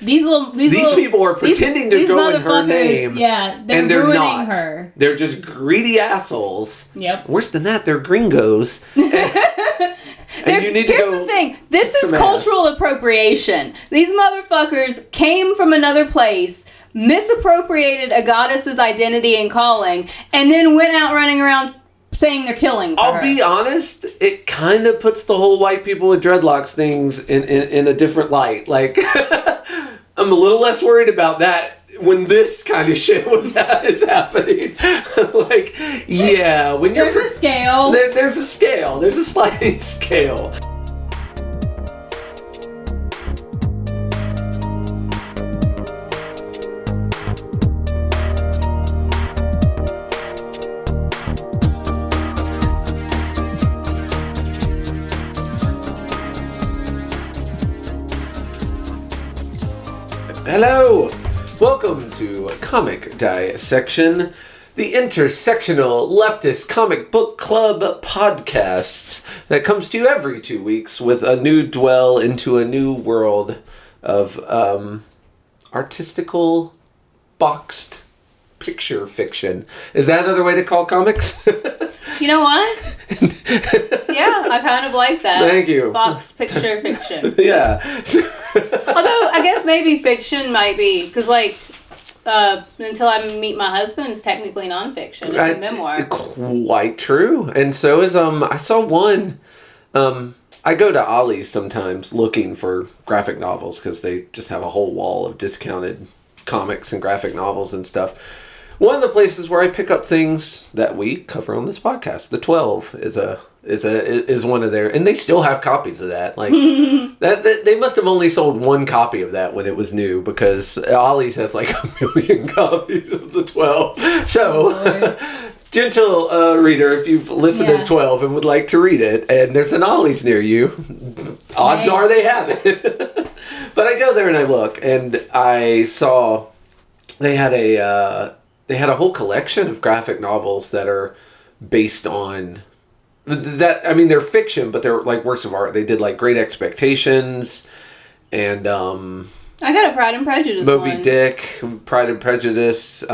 These people are pretending to go in her name. Yeah, they're and they're ruining not. her. They're just greedy assholes. Yep. Worse than that, they're gringos. And you need to go. Here's the thing. This is cultural appropriation. These motherfuckers came from another place, misappropriated a goddess's identity and calling, and then went out running around saying they're killing for I'll be honest, it kind of puts the whole white people with dreadlocks things in a different light. Like, I'm a little less worried about that when this kind of shit is happening. Like, yeah, when you're... There's a scale. There's a scale. There's a sliding scale. Hello! Welcome to Comic Dissection, the intersectional leftist comic book club podcast that comes to you every 2 weeks with a new dwell into a new world of artistical, boxed picture fiction. Is that another way to call comics? You know what? Yeah, I kind of like that. Thank you. Boxed picture fiction. Yeah. Although, I guess maybe fiction might be, because, like, Until I Meet My Husband is technically nonfiction. It's a memoir. Quite true. And so is, I saw one, I go to Ollie's sometimes looking for graphic novels, because they just have a whole wall of discounted comics and graphic novels and stuff. One of the places where I pick up things that we cover on this podcast, the 12 is one of their, and they still have copies of that. Like that they must have only sold one copy of that when it was new, because Ollie's has like 1 million copies of the 12. So, gentle reader, if you've listened to 12 and would like to read it, and there's an Ollie's near you, odds are they have it. But I go there and I look, and I saw they had a whole collection of graphic novels that are based on that. I mean, they're fiction, but they're like works of art. They did like Great Expectations and I got a Pride and Prejudice Moby one. Dick, Pride and Prejudice.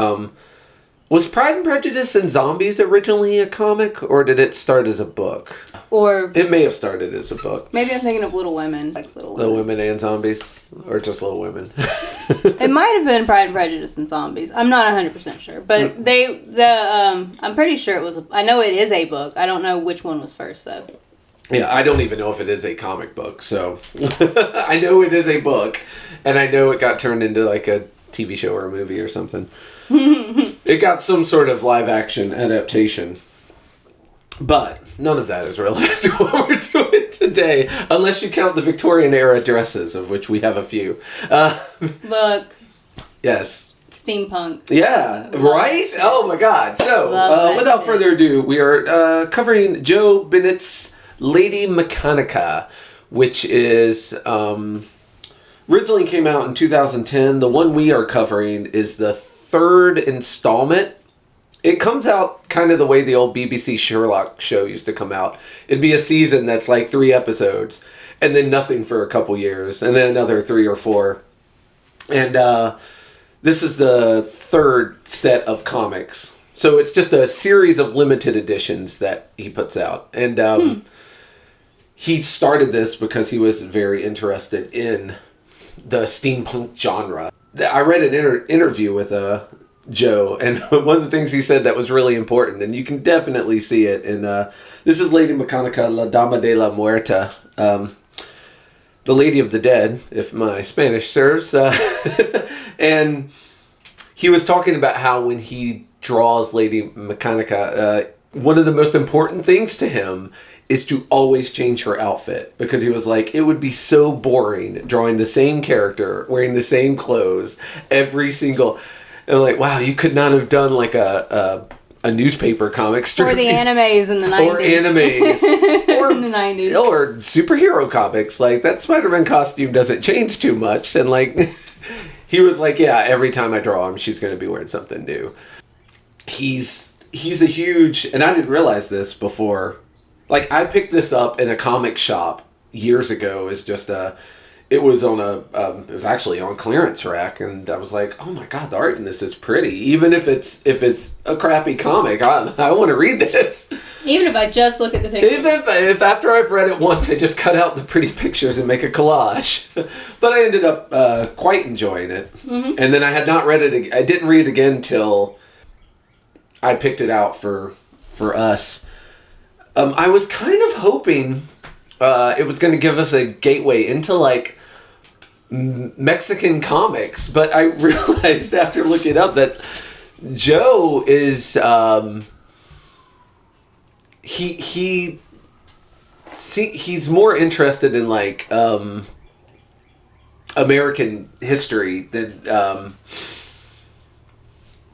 Was Pride and Prejudice and Zombies originally a comic, or did it start as a book? Or it may have started as a book. Maybe I'm thinking of Little Women. Like Little Women and Zombies, or just Little Women. It might have been Pride and Prejudice and Zombies. I'm not 100% sure, but I'm pretty sure it was. I know it is a book. I don't know which one was first though. Yeah, I don't even know if it is a comic book. So I know it is a book, and I know it got turned into like a TV show or a movie or something. It got some sort of live action adaptation. But none of that is relevant to what we're doing today, unless you count the Victorian era dresses, of which we have a few. Look. Yes. Steampunk. Yeah, right? Oh my god. So, without further ado, we are covering Joe Bennett's Lady Mechanika, which is originally came out in 2010. The one we are covering is the third installment. It comes out kind of the way the old BBC Sherlock show used to come out. It'd be a season that's like 3 episodes, and then nothing for a couple years, and then another 3 or 4. And this is the third set of comics. So it's just a series of limited editions that he puts out. And he started this because he was very interested in the steampunk genre. I read an interview with Joe, and one of the things he said that was really important, and you can definitely see it in this is Lady Mechanika, La Dama de la Muerte, the Lady of the Dead, if my Spanish serves. And he was talking about how when he draws Lady Mechanika, one of the most important things to him is to always change her outfit, because he was like, it would be so boring drawing the same character, wearing the same clothes, every single... And like, wow, you could not have done like a newspaper comic strip. Or the animes in the 90s. Or animes. Or in the 90s. Or superhero comics. Like, that Spider-Man costume doesn't change too much. And like, he was like, yeah, every time I draw him, she's going to be wearing something new. He's a huge, and I didn't realize this before. Like, I picked this up in a comic shop years ago as just it was on it was actually on clearance rack, and I was like, oh my God, the art in this is pretty. Even if it's a crappy comic, I want to read this. Even if I just look at the pictures. Even if after I've read it once, I just cut out the pretty pictures and make a collage. But I ended up quite enjoying it. Mm-hmm. And then I had not read it. I didn't read it again till I picked it out for us. I was kind of hoping it was going to give us a gateway into like Mexican comics, but I realized after looking it up that Joe is he's more interested in like American history than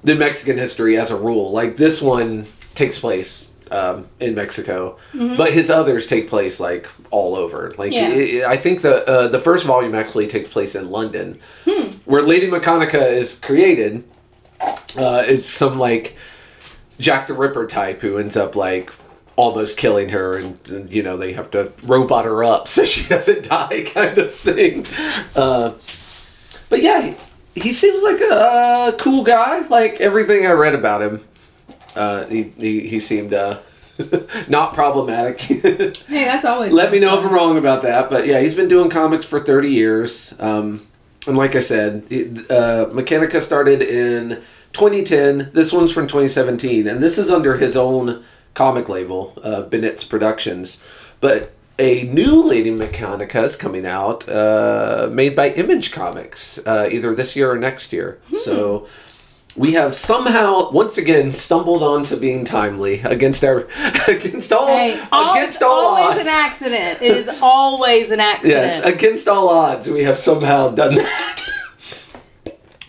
Mexican history as a rule. Like this one takes place in Mexico, mm-hmm. but his others take place like all over. Like I think the first volume actually takes place in London, where Lady Mechanika is created. It's some like Jack the Ripper type who ends up like almost killing her, and you know they have to robot her up so she doesn't die, kind of thing. But yeah, he seems like a cool guy. Like everything I read about him. He seemed not problematic. Hey, that's always. Let me know if I'm wrong about that, but yeah, he's been doing comics for 30 years. And like I said, Mechanika started in 2010. This one's from 2017, and this is under his own comic label, Bennett's Productions. But a new Lady Mechanika is coming out, made by Image Comics, either this year or next year. So. We have somehow once again stumbled onto being timely against all always odds. Always an accident. It is always an accident. Yes, against all odds, we have somehow done that.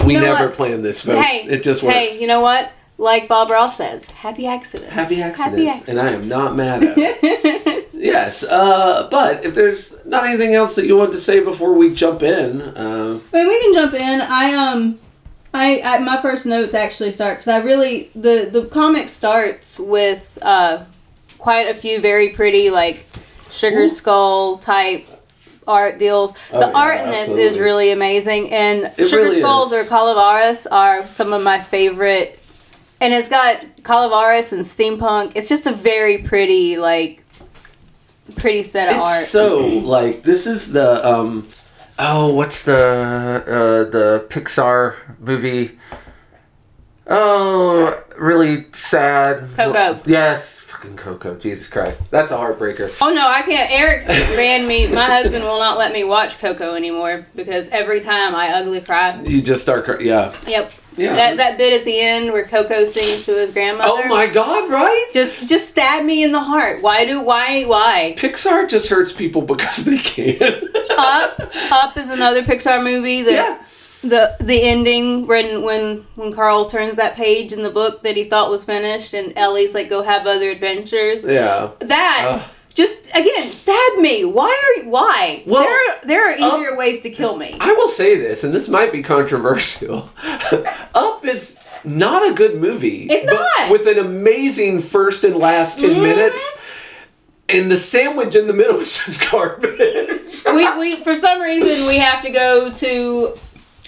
We never planned this, folks. Hey, it just works. Hey, you know what? Like Bob Ross says, happy accidents. Happy accidents. And I am not mad at it. Yes, but if there's not anything else that you want to say before we jump in, we can jump in. I my first notes actually start because I really the comic starts with quite a few very pretty like sugar skull type art deals. The art in this is really amazing, and sugar skulls or calaveras are some of my favorite. And it's got calaveras and steampunk. It's just a very pretty set of art. So like this is the what's the Pixar movie? Oh, really sad. Coco. Yes, fucking Coco. Jesus Christ, that's a heartbreaker. Oh no, I can't. Eric's banned me. My husband will not let me watch Coco anymore because every time I ugly cry. You just start crying. Yeah. Yep. Yeah. That bit at the end where Coco sings to his grandmother. Oh my God! Right? Just stab me in the heart. Why? Pixar just hurts people because they can. Up is another Pixar movie that the ending when Carl turns that page in the book that he thought was finished and Ellie's like go have other adventures. Yeah. That just again stab me. Why? Well, there are easier ways to kill me. I will say this, and this might be controversial. Up is not a good movie. It's not. With an amazing first and last 10 minutes. And the sandwich in the middle is just garbage. we for some reason we have to go to,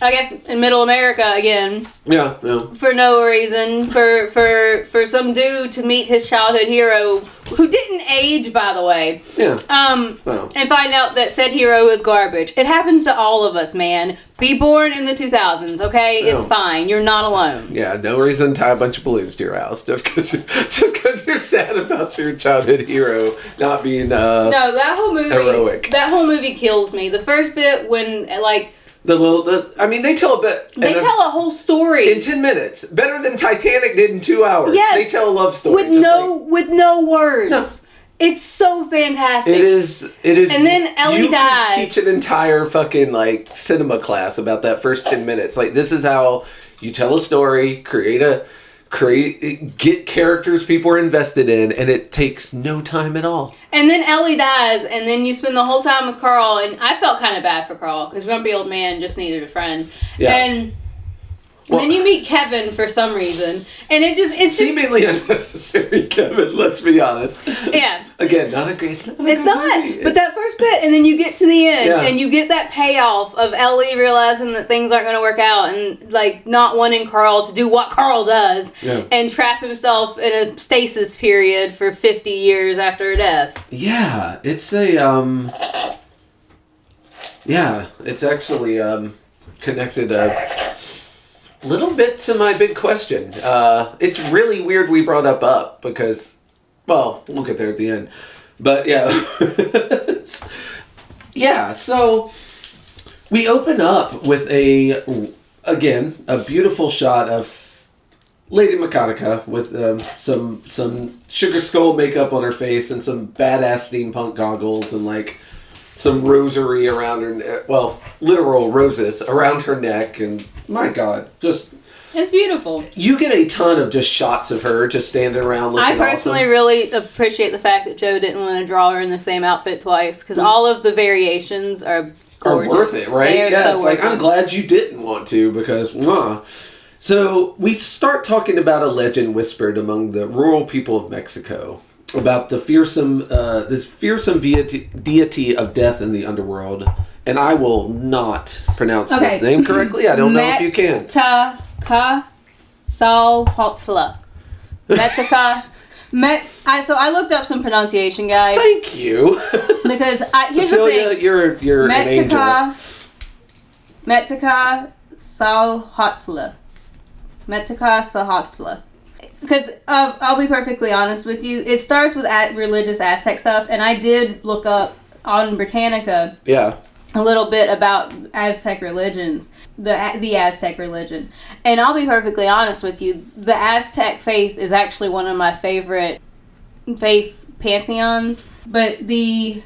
I guess, in Middle America again. Yeah. For no reason, for some dude to meet his childhood hero, who didn't age, by the way. Yeah. And find out that said hero is garbage. It happens to all of us, man. Be born in the 2000s, okay? It's fine. You're not alone. Yeah, no reason to tie a bunch of balloons to your house just because you're sad about your childhood hero not being no, that whole movie heroic. That whole movie kills me. The first bit when like. They tell a bit. They tell a whole story in 10 minutes, better than Titanic did in 2 hours. Yes, they tell a love story with no words. No. It's so fantastic. It is. And then Ellie dies. You could teach an entire fucking like cinema class about that first 10 minutes. Like this is how you tell a story, get characters people are invested in, and it takes no time at all. And then Ellie dies, and then you spend the whole time with Carl, and I felt kind of bad for Carl, because Grumpy Old Man just needed a friend. Yeah. And And then you meet Kevin for some reason, and it's seemingly unnecessary. Kevin, let's be honest. Yeah. Again, not a great. It's not. But that first bit, and then you get to the end, and you get that payoff of Ellie realizing that things aren't going to work out, and like not wanting Carl to do what Carl does, and trap himself in a stasis period for 50 years after her death. Yeah, it's a Yeah, it's actually connected a little bit to my big question. It's really weird we brought up because, well, we'll get there at the end. But yeah. Yeah, so we open up with a beautiful shot of Lady Mechanika with some sugar skull makeup on her face and some badass steampunk goggles and like some rosary around her, literal roses around her neck, and my God, just... It's beautiful. You get a ton of just shots of her just standing around looking awesome. I personally really appreciate the fact that Joe didn't want to draw her in the same outfit twice, because all of the variations are gorgeous. Are worth it, right? Yeah, it's like, I'm glad you didn't want to, because, So, we start talking about a legend whispered among the rural people of Mexico about the fearsome deity of death in the underworld, and I will not pronounce this name correctly. I don't know if you can. Metka-Salhotzla. So I looked up some pronunciation guides. Thank you. Because here's Cecilia, the thing. you're an angel. Metka-Salhotzla. Metka-Salhotzla. Because I'll be perfectly honest with you, it starts with religious Aztec stuff, and I did look up on Britannica a little bit about Aztec religions, the Aztec religion. And I'll be perfectly honest with you, the Aztec faith is actually one of my favorite faith pantheons. But the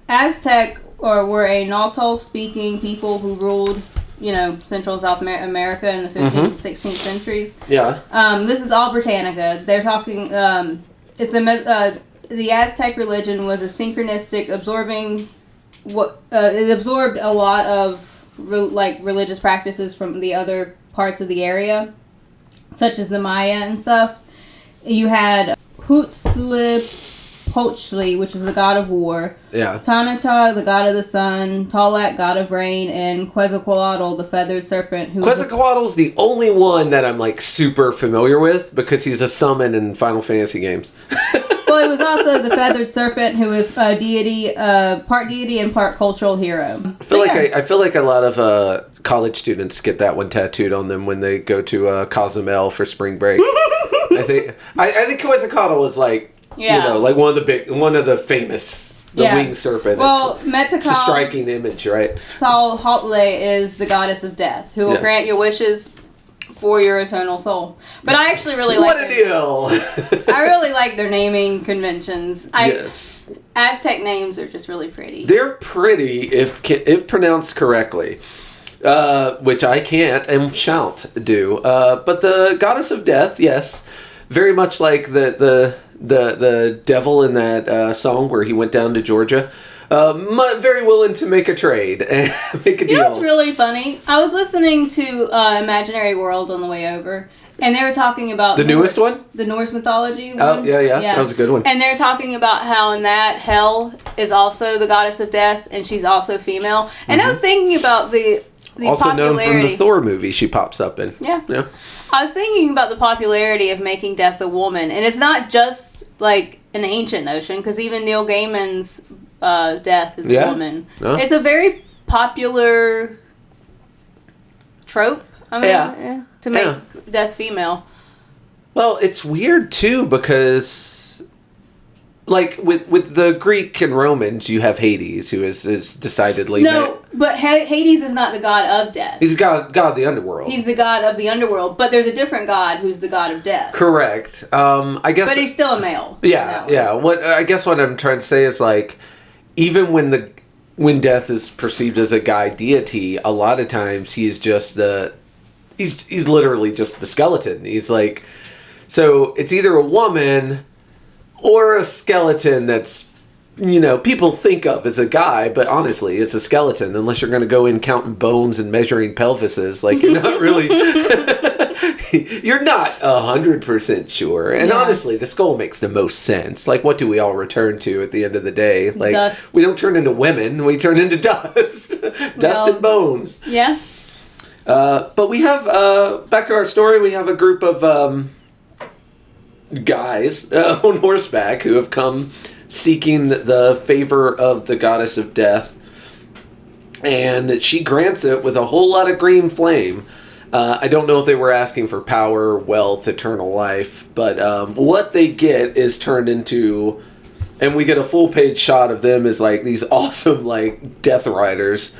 Aztec were a Nahuatl-speaking people who ruled, Central and South America in the 15th and 16th centuries. Yeah. This is all Britannica. They're talking, the Aztec religion was a synchronistic, it absorbed a lot of, religious practices from the other parts of the area, such as the Maya and stuff. You had Huitzilopochtli, which is the god of war. Yeah. Tanata, the god of the sun. Tolak, god of rain, and Quetzalcoatl, the feathered serpent. Quetzalcoatl's the only one that I'm super familiar with because he's a summon in Final Fantasy games. Well, it was also the feathered serpent, who is a deity, part deity and part cultural hero. I feel like a lot of college students get that one tattooed on them when they go to Cozumel for spring break. I think Quetzalcoatl is one of the famous, winged serpent. Well, it's a striking image, right? Salhotzla is the goddess of death, who will grant your wishes for your eternal soul. But I actually really like what a deal! I really like their naming conventions. Yes. Aztec names are just really pretty. They're pretty if pronounced correctly. Which I can't and shan't do. But the goddess of death, yes. Very much like the devil in that song where he went down to Georgia. Very willing to make a trade and make a deal. You know what's really funny? I was listening to Imaginary World on the way over, and they were talking about... The newest one? The Norse mythology one. Oh, yeah. That was a good one. And they're talking about how in that Hel is also the goddess of death, and she's also female. And I was thinking about the also popularity. Known from the Thor movie she pops up in. Yeah. I was thinking about the popularity of making death a woman, and it's not just an ancient notion, because even Neil Gaiman's death is a woman. It's a very popular trope. To make death female. Well, it's weird too because, with the Greek and Romans, you have Hades, who is decidedly but Hades is not the god of death. He's god of the underworld. He's the god of the underworld, but there's a different god who's the god of death. Correct. I guess. But he's still a male. Yeah. What I'm trying to say is even when death is perceived as a guy deity, a lot of times he's just he's literally just the skeleton. He's so it's either a woman or a skeleton that's people think of as a guy, but honestly, it's a skeleton. Unless you're going to go in counting bones and measuring pelvises, like you're not really, you're not 100% sure. And honestly, the skull makes the most sense. Like, what do we all return to at the end of the day? Like, dust. We don't turn into women; we turn into dust, dust and bones. Yeah. But we have back to our story. We have a group of guys on horseback who have come seeking the favor of the goddess of death, and she grants it with a whole lot of green flame. I don't know if they were asking for power, wealth, eternal life, but what they get is turned into, and we get a full page shot of them as like these awesome like death riders.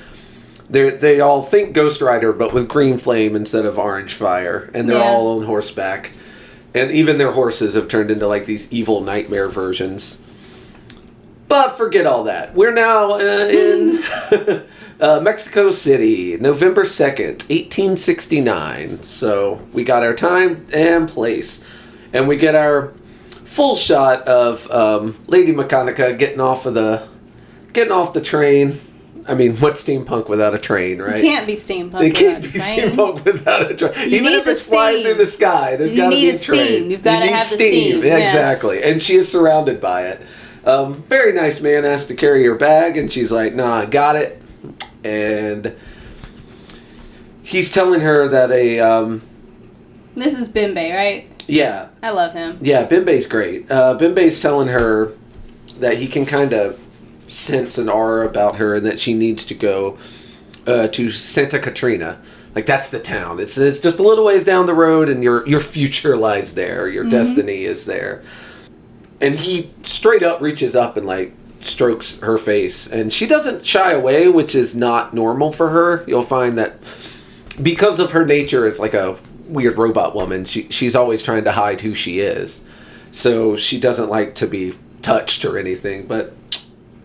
They all think Ghost Rider, but with green flame instead of orange fire, and they're all on horseback, and even their horses have turned into like these evil nightmare versions. But forget all that. We're now in Mexico City, November 2nd, 1869. So we got our time and place. And we get our full shot of Lady Mechanika getting off the train. I mean, what's steampunk without a train, right? It can't be steampunk It can't be steampunk without a train. Even if it's flying through the sky, there's got to be a train. Steam. You've got to have the steam. Yeah, exactly. And she is surrounded by it. Very nice man asked to carry her bag, and she's like, nah, I got it. And he's telling her that This is Bimbe, right? Yeah. I love him. Yeah, Bimbe's great. Bimbe's telling her that he can kind of sense an aura about her and that she needs to go to Santa Catrina. Like, that's the town. It's just a little ways down the road, and your future lies there. Your destiny is there. And he straight up reaches up and, like, strokes her face. And she doesn't shy away, which is not normal for her. You'll find that because of her nature as, like, a weird robot woman, she's always trying to hide who she is. So she doesn't like to be touched or anything. But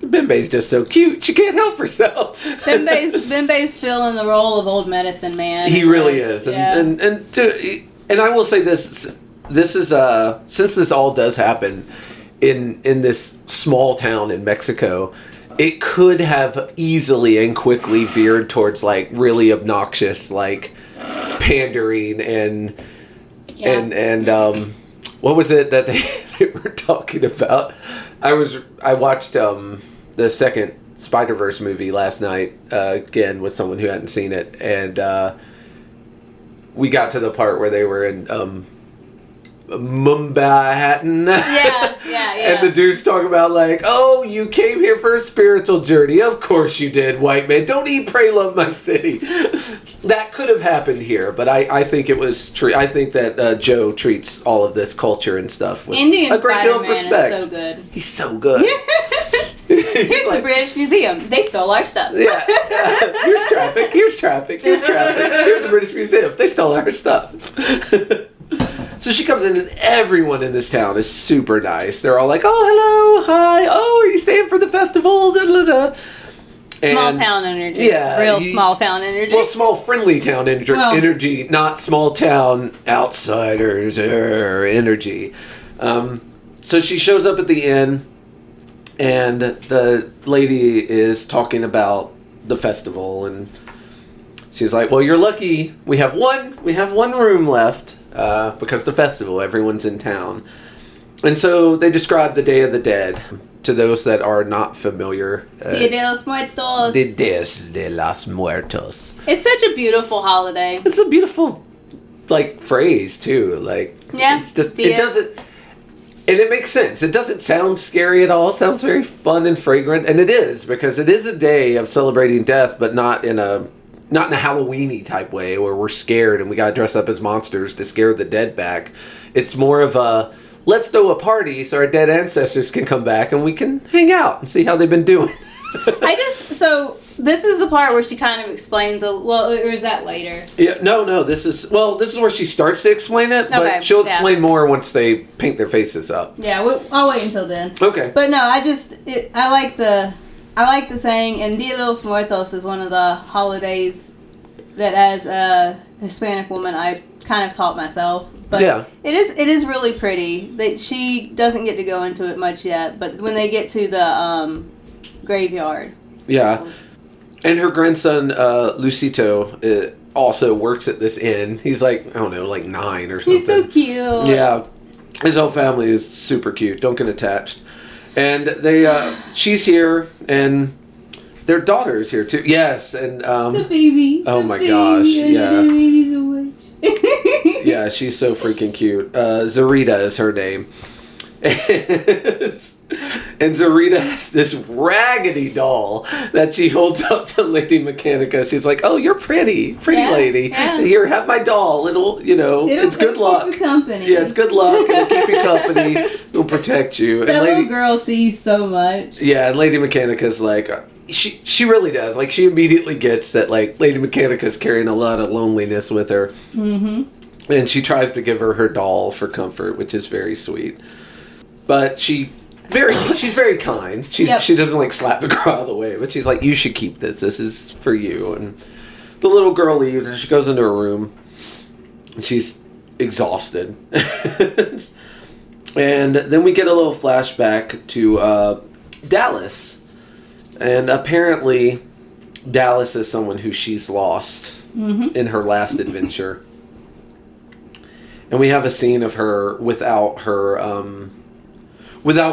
Bimbe's just so cute. She can't help herself. Bimbe's filling the role of old medicine man. He really is. Yeah. And I will say this is since this all does happen in this small town in Mexico, it could have easily and quickly veered towards like really obnoxious like pandering and what was it that they were talking about? I watched the second Spider-Verse movie last night again with someone who hadn't seen it, and we got to the part where they were in Mumbai-Hatton. Yeah. And the dude's talking about like, oh, you came here for a spiritual journey. Of course you did, white man. Don't eat, pray, love my city. That could have happened here, but I think it was true. I think that Joe treats all of this culture and stuff with Indian a great deal of respect. Is so good. He's so good. Here's the British Museum. They stole our stuff. Yeah. Here's traffic. Here's the British Museum. They stole our stuff. So she comes in, and everyone in this town is super nice. They're all like, oh, hello, hi, oh, are you staying for the festival? Da, da, da. Small town energy. Yeah. Real small town energy. Well, small friendly town energy, not small town outsiders energy. So she shows up at the inn, and the lady is talking about the festival, and she's like, well, you're lucky. We have one room left. Because the festival, everyone's in town. And so they describe the Day of the Dead to those that are not familiar. Dia de los Muertos. The Dies de los Muertos. It's such a beautiful holiday. It's a beautiful, like, phrase, too. Like, yeah, it's just, it doesn't, and it makes sense. It doesn't sound scary at all. It sounds very fun and fragrant. And it is, because it is a day of celebrating death, but not in a Halloween-y type way where we're scared and we gotta dress up as monsters to scare the dead back. It's more of a, let's throw a party so our dead ancestors can come back and we can hang out and see how they've been doing. So this is the part where she kind of explains, or is that later? Yeah, no, this is where she starts to explain it, but okay, she'll explain more once they paint their faces up. Yeah, I'll wait until then. Okay. But no, I like the saying, and Dia de los Muertos is one of the holidays that as a Hispanic woman I've kind of taught myself. But it is really pretty. That she doesn't get to go into it much yet, but when they get to the graveyard. Yeah. And her grandson, Lucito, also works at this inn. He's like, I don't know, like 9 or something. He's so cute. Yeah. His whole family is super cute. Don't get attached. And she's here, and their daughter is here too. Yes, and the baby. Oh my gosh, yeah. Yeah, she's so freaking cute. Zarita is her name. And Zarita has this raggedy doll that she holds up to Lady Mechanika. She's like, "Oh, you're pretty lady. Yeah. Here, have my doll. It's good luck. Keep you company. Yeah, it's good luck. It'll keep you company. It'll protect you." That little girl sees so much. Yeah, and Lady Mechanika's like, she really does. Like, she immediately gets that, like, Lady Mechanika's carrying a lot of loneliness with her. Mm-hmm. And she tries to give her doll for comfort, which is very sweet. But she's very kind. She doesn't like slap the girl out of the way, but she's like, "You should keep this. This is for you." And the little girl leaves, and she goes into her room. And she's exhausted. And then we get a little flashback to Dallas, and apparently Dallas is someone who she's lost in her last adventure. And we have a scene of her without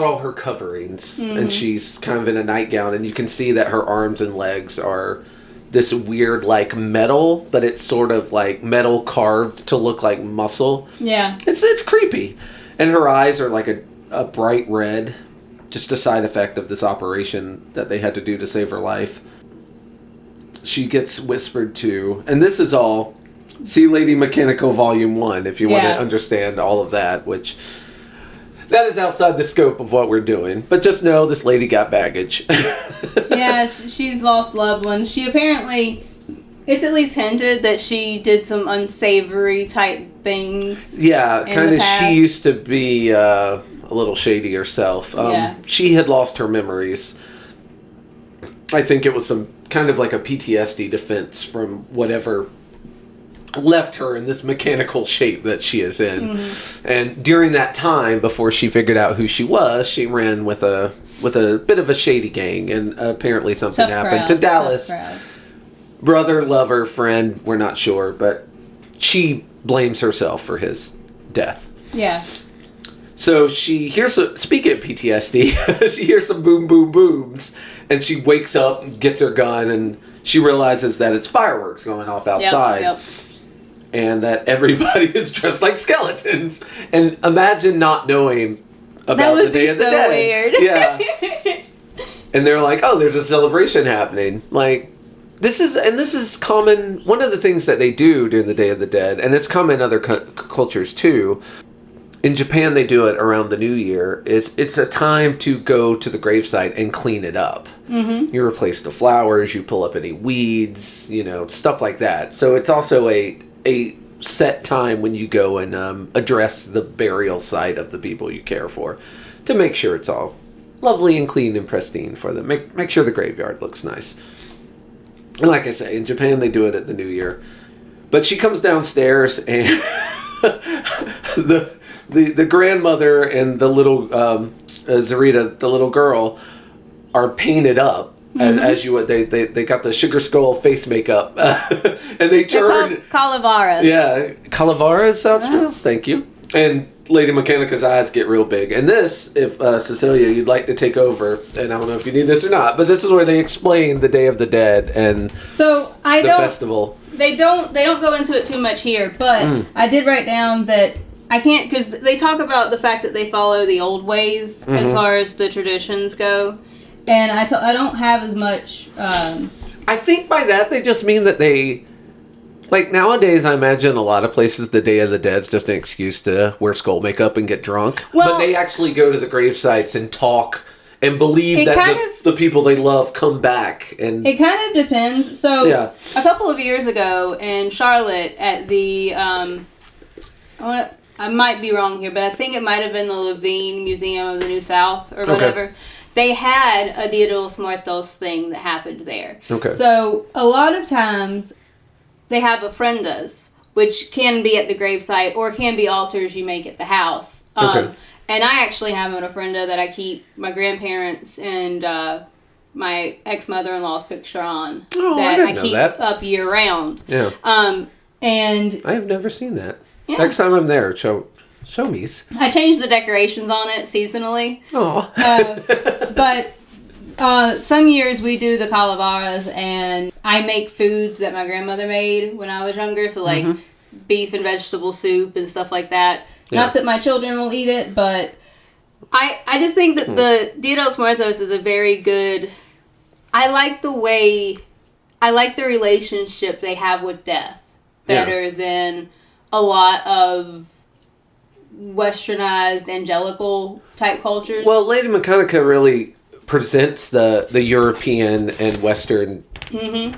all her coverings, and she's kind of in a nightgown, and you can see that her arms and legs are this weird, like, metal, but it's sort of like metal carved to look like muscle. Yeah. It's creepy. And her eyes are like a bright red, just a side effect of this operation that they had to do to save her life. She gets whispered to, and this is all, see Lady Mechanical Volume 1 if you want to understand all of that, which... That is outside the scope of what we're doing. But just know this lady got baggage. Yeah, she's lost loved ones. She apparently... It's at least hinted that she did some unsavory type things. Yeah, kind of. She used to be a little shady herself. She had lost her memories. I think it was some kind of like a PTSD defense from whatever... left her in this mechanical shape that she is in. And during that time, before she figured out who she was, she ran with a bit of a shady gang, and apparently something happened to Dallas. Brother, lover, friend, we're not sure, but she blames herself for his death. Yeah. So she hears, speaking of PTSD, she hears some boom, boom, booms, and she wakes up and gets her gun, and she realizes that it's fireworks going off outside. Yep. And that everybody is dressed like skeletons. And imagine not knowing about the Day of the Dead. Weird. Yeah. And they're like, "Oh, there's a celebration happening." Like, this is common. One of the things that they do during the Day of the Dead, and it's common in other cultures too. In Japan, they do it around the New Year. It's a time to go to the gravesite and clean it up. Mm-hmm. You replace the flowers, you pull up any weeds, stuff like that. So it's also a set time when you go and address the burial site of the people you care for, to make sure it's all lovely and clean and pristine for them. Make sure the graveyard looks nice. And like I say, in Japan they do it at the New Year. But she comes downstairs, and the grandmother and the little Zarita, the little girl, are painted up. As you would, they got the sugar skull face makeup, and they turn Calaveras. Yeah, Calaveras sounds good. Thank you. And Lady Mechanika's eyes get real big. And this, if Cecilia, you'd like to take over, and I don't know if you need this or not, but this is where they explain the Day of the Dead and the festival. They don't go into it too much here, but I did write down that I can't, because they talk about the fact that they follow the old ways as far as the traditions go. And I don't have as much... I think by that they just mean that they... Like, nowadays, I imagine a lot of places the Day of the Dead's just an excuse to wear skull makeup and get drunk. Well, but they actually go to the grave sites and talk and believe that the people they love come back. And it kind of depends. So, a couple of years ago in Charlotte at the... I might be wrong here, but I think it might have been the Levine Museum of the New South or whatever. Okay. They had a Dia de los Muertos thing that happened there. Okay. So, a lot of times, they have ofrendas, which can be at the gravesite or can be altars you make at the house. Okay. And I actually have an ofrenda that I keep my grandparents and my ex-mother-in-law's picture on. Oh, that I didn't know keep that. up year-round. Yeah. And I have never seen that. Yeah. Next time I'm there, show me. I changed the decorations on it seasonally. Oh. But some years we do the calaveras, and I make foods that my grandmother made when I was younger. So like beef and vegetable soup and stuff like that. Yeah. Not that my children will eat it, but I just think that the Dia de los Muertos is a very good... I like the relationship they have with death better than a lot of westernized angelical type cultures. Well, Lady Mechanika really presents the European and Western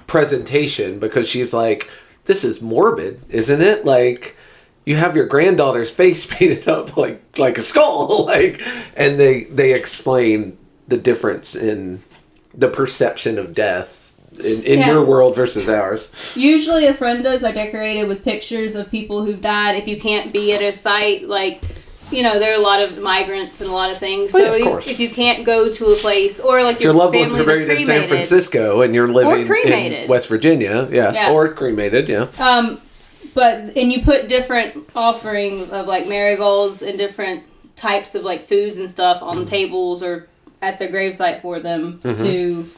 presentation, because she's like, this is morbid, isn't it? Like, you have your granddaughter's face painted up like a skull, and they explain the difference in the perception of death in your world versus ours. Usually ofrendas are decorated with pictures of people who've died. If you can't be at a site, like, there are a lot of migrants and a lot of things. So if you can't go to a place, or like your loved ones are buried in San Francisco and you're living in West Virginia, or cremated, and you put different offerings of like marigolds and different types of like foods and stuff on the tables or at the gravesite for them to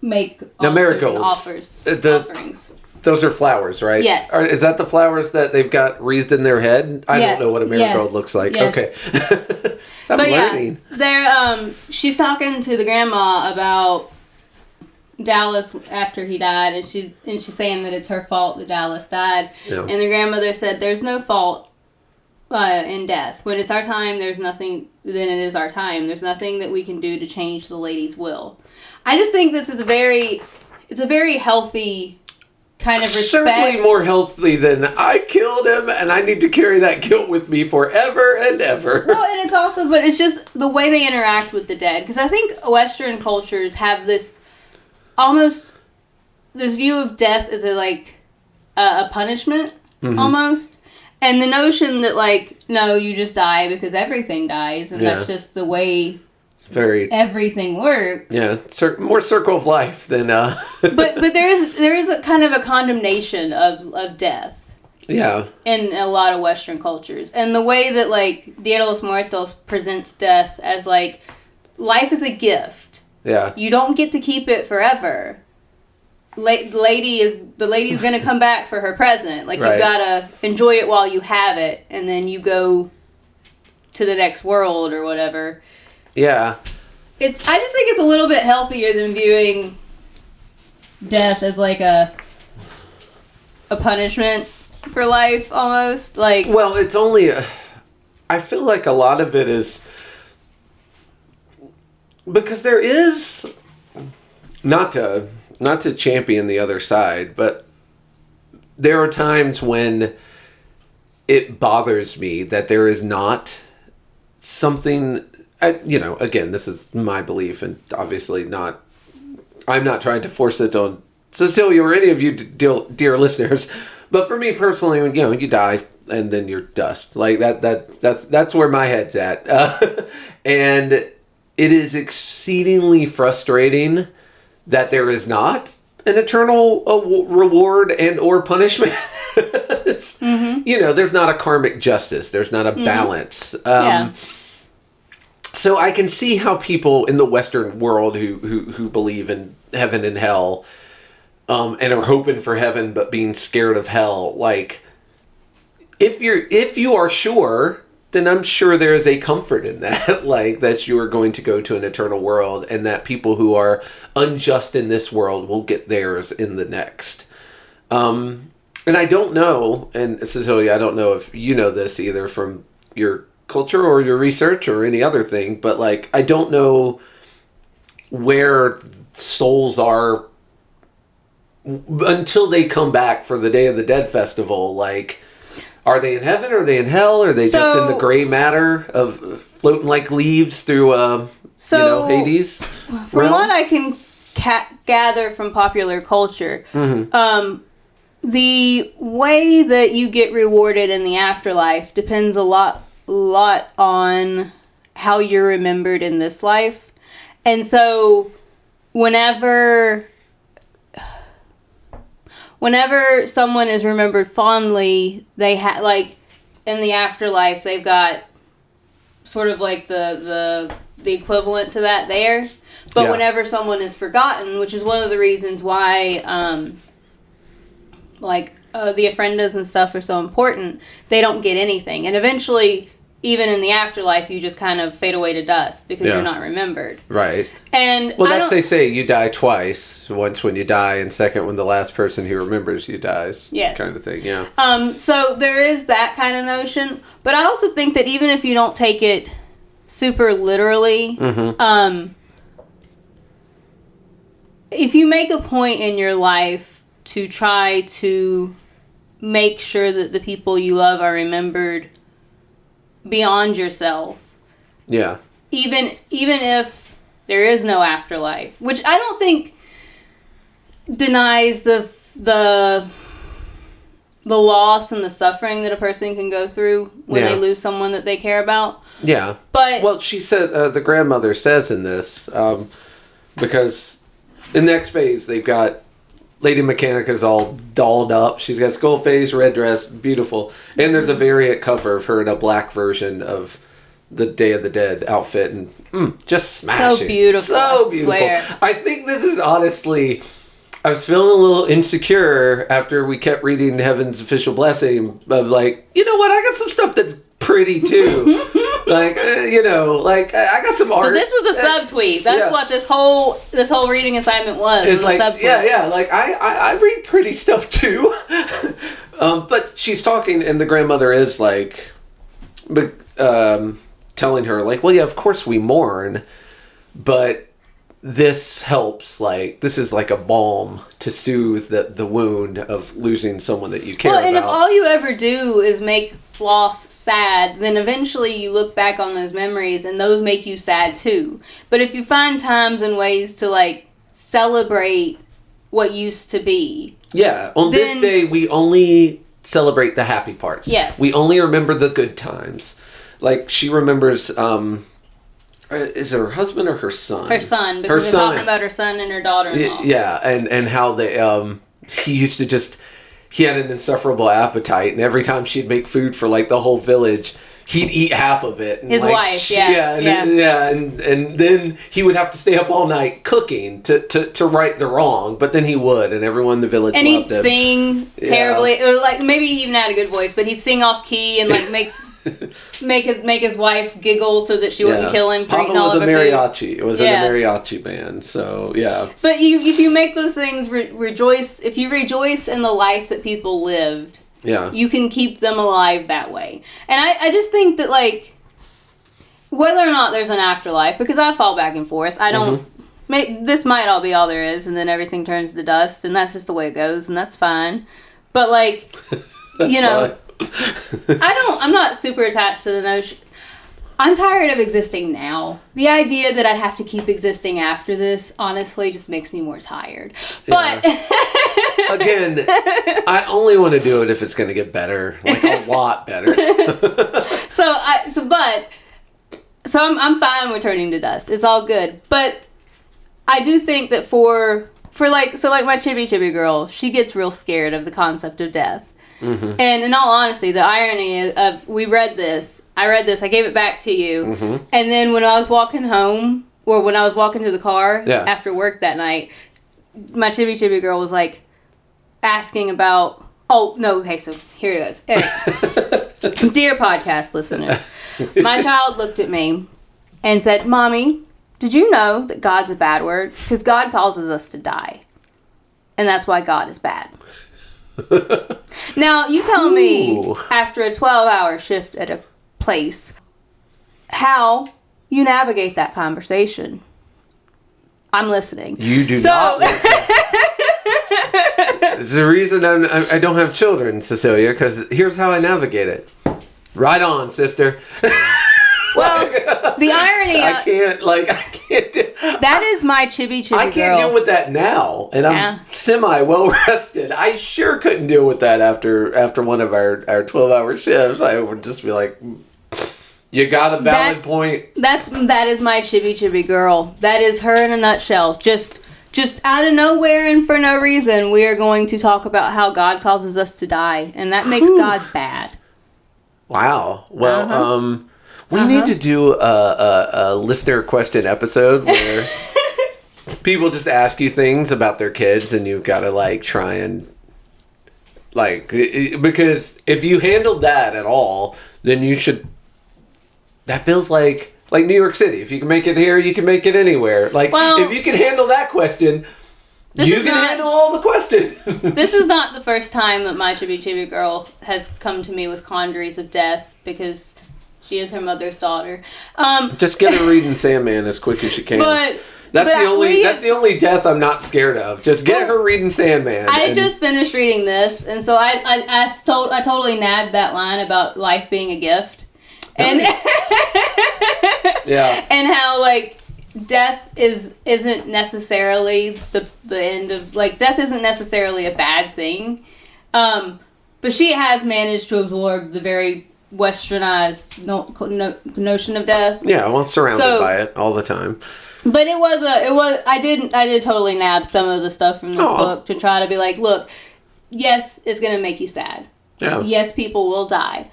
make marigolds offerings. Those are flowers, right? Yes. Is that the flowers that they've got wreathed in their head? I don't know what a marigold looks like. Yes. Okay. So I'm learning. She's talking to the grandma about Dallas after he died, and she's saying that it's her fault that Dallas died. Yeah. And the grandmother said, "There's no fault in death. When it's our time, there's nothing. Then it is our time. There's nothing that we can do to change the lady's will." I just think this is a very healthy kind of respect. Certainly more healthy than I killed him and I need to carry that guilt with me forever and ever. Well, and it's just the way they interact with the dead. Because I think Western cultures have this view of death as a punishment, almost. And the notion that, no, you just die because everything dies, and that's just the way everything works. Yeah, more circle of life than... but there is a kind of a condemnation of death. Yeah. In a lot of Western cultures. And the way that, Dia de los Muertos presents death as, life is a gift. Yeah. You don't get to keep it forever. The lady's gonna come back for her present. You gotta enjoy it while you have it, and then you go to the next world or whatever. Yeah. I just think it's a little bit healthier than viewing death as a punishment for life, almost. Well, it's only I feel like a lot of it is because there is not to champion the other side, but there are times when it bothers me that there is not something, again, this is my belief, and obviously I'm not trying to force it on Cecilia or any of you dear listeners, but for me personally, you die and then you're dust. That's where my head's at. And it is exceedingly frustrating that there is not an eternal reward and or punishment. There's not a karmic justice. There's not a balance. So I can see how people in the Western world who believe in heaven and hell and are hoping for heaven but being scared of hell, if you are sure, then I'm sure there is a comfort in that, that you are going to go to an eternal world, and that people who are unjust in this world will get theirs in the next. And I don't know, and Cecilia, I don't know if you know this either from your culture or your research or any other thing, but I don't know where souls are until they come back for the Day of the Dead festival. Are they in heaven? Are they in hell? Are they just in the gray matter of floating like leaves through, Hades? From what I can gather from popular culture, the way that you get rewarded in the afterlife depends a lot on how you're remembered in this life. And so whenever someone is remembered fondly, they like in the afterlife, they've got sort of like the equivalent to that there. But whenever someone is forgotten, which is one of the reasons why the ofrendas and stuff are so important, they don't get anything. And eventually, even in the afterlife, you just kind of fade away to dust because you're not remembered. Right. And they say you die twice. Once when you die, and second when the last person who remembers you dies. Yes. Kind of thing, yeah. So there is that kind of notion. But I also think that even if you don't take it super literally, if you make a point in your life to try to make sure that the people you love are remembered beyond yourself. Yeah. Even if there is no afterlife, which I don't think denies the loss and the suffering that a person can go through when they lose someone that they care about. Yeah. But she said, the grandmother says in this, because in the next phase they've got Lady Mechanica's all dolled up. She's got skull face, red dress, beautiful. And there's a variant cover of her in a black version of the Day of the Dead outfit. And just smashing. So beautiful. So beautiful. I think this is honestly... I was feeling a little insecure after we kept reading Heaven's Official Blessing of like, you know what? I got some stuff that's pretty too. I got some art. So this was a subtweet. That's what this whole reading assignment was. It's like, subtweet. like I read pretty stuff too. But she's talking, and the grandmother is like, telling her like, well, yeah, of course we mourn, but this helps, like, this is like a balm to soothe the wound of losing someone that you care about. And if all you ever do is make loss sad, then eventually you look back on those memories and those make you sad too. But if you find times and ways to, like, celebrate what used to be. Yeah, on this day we only celebrate the happy parts. Yes. We only remember the good times. Like, she remembers... is it her husband or her son? Her son, because they're talking about her son and her daughter-in-law. Yeah, and how they he used to just, he had an insufferable appetite, and every time she'd make food for like the whole village, he'd eat half of it. And his wife, and then he would have to stay up all night cooking to right the wrong, but then he would, and everyone in the village and loved him. And he'd sing terribly, or like maybe he even had a good voice, but he'd sing off key and like make his wife giggle so that she wouldn't kill him for eating all of her food. It was in a mariachi band, so yeah. But if you make those things rejoice, if you rejoice in the life that people lived, you can keep them alive that way. And I just think that, like, whether or not there's an afterlife, because I fall back and forth, I don't. This might all be all there is, and then everything turns to dust, and that's just the way it goes, and that's fine. But like, that's fine. I'm not super attached to the notion. I'm tired of existing now. The idea that I'd have to keep existing after this, honestly, just makes me more tired. But again, I only want to do it if it's going to get better, like a lot better. So I'm fine with turning to dust. It's all good. But I do think that for my chibi girl, she gets real scared of the concept of death. Mm-hmm. And in all honesty, the irony of I read this, I gave it back to you, and then when I was walking home, or when I was walking to the car after work that night, my chibi girl was like asking about, so here it is. Anyway, dear podcast listeners, my child looked at me and said, "Mommy, did you know that God's a bad word? Because God causes us to die, and that's why God is bad." Now, you tell me, after a 12-hour shift at a place, how you navigate that conversation. I'm listening. You do not listen. It's the reason I don't have children, Cecilia, because here's how I navigate it. Right on, sister. Well, the irony. I can't do. That is my chibi I can't deal with that now, and I'm semi well rested. I sure couldn't deal with that after one of our 12-hour shifts. I would just be like, you got a valid point. That is my chibi girl. That is her in a nutshell. Just out of nowhere and for no reason, we are going to talk about how God causes us to die, and that makes God bad. Wow. Well, we need to do a listener question episode where people just ask you things about their kids, and you've got to try and because if you handled that at all, then you should. That feels like New York City. If you can make it here, you can make it anywhere. If you can handle that question, you can handle all the questions. This is not the first time that my chibi girl has come to me with conjuries of death, because she is her mother's daughter. Just get her reading Sandman as quick as you can. That's the only death I'm not scared of. Just get her reading Sandman. I just finished reading this, and so I totally nabbed that line about life being a gift. And yeah, and how death isn't necessarily the end of death isn't necessarily a bad thing, but she has managed to absorb the very westernized notion of death. Yeah, well, surrounded by it all the time. But I did totally nab some of the stuff from this book to try to be like, look, yes, it's gonna make you sad. Yeah. Yes, people will die,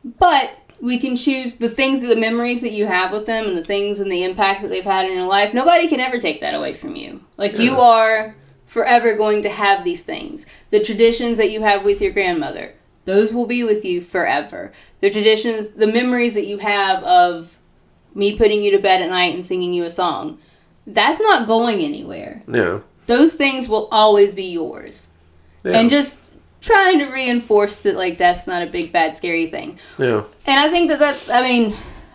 but we can choose the memories that you have with them, and the things and the impact that they've had in your life. Nobody can ever take that away from you. You are forever going to have these things. The traditions that you have with your grandmother, those will be with you forever. The traditions, the memories that you have of me putting you to bed at night and singing you a song, that's not going anywhere. Yeah. Those things will always be yours. Yeah. And just trying to reinforce that that's not a big bad scary thing. Yeah. And I think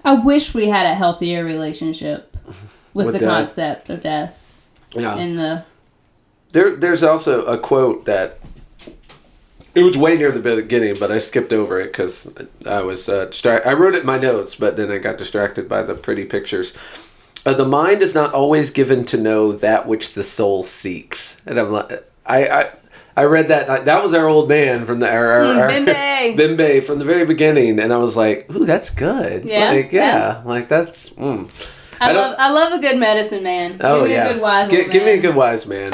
I wish we had a healthier relationship with the concept of death. Yeah. And there's also a quote that it was way near the beginning, but I skipped over it because I was distracted. I wrote it in my notes, but then I got distracted by the pretty pictures. The mind is not always given to know that which the soul seeks. And I'm like, I read that. That was our old man from Bimbe from the very beginning, and I was like, "Ooh, that's good." Yeah, that's. I love a good medicine man. Oh, give me a good wise man. Give me a good wise man.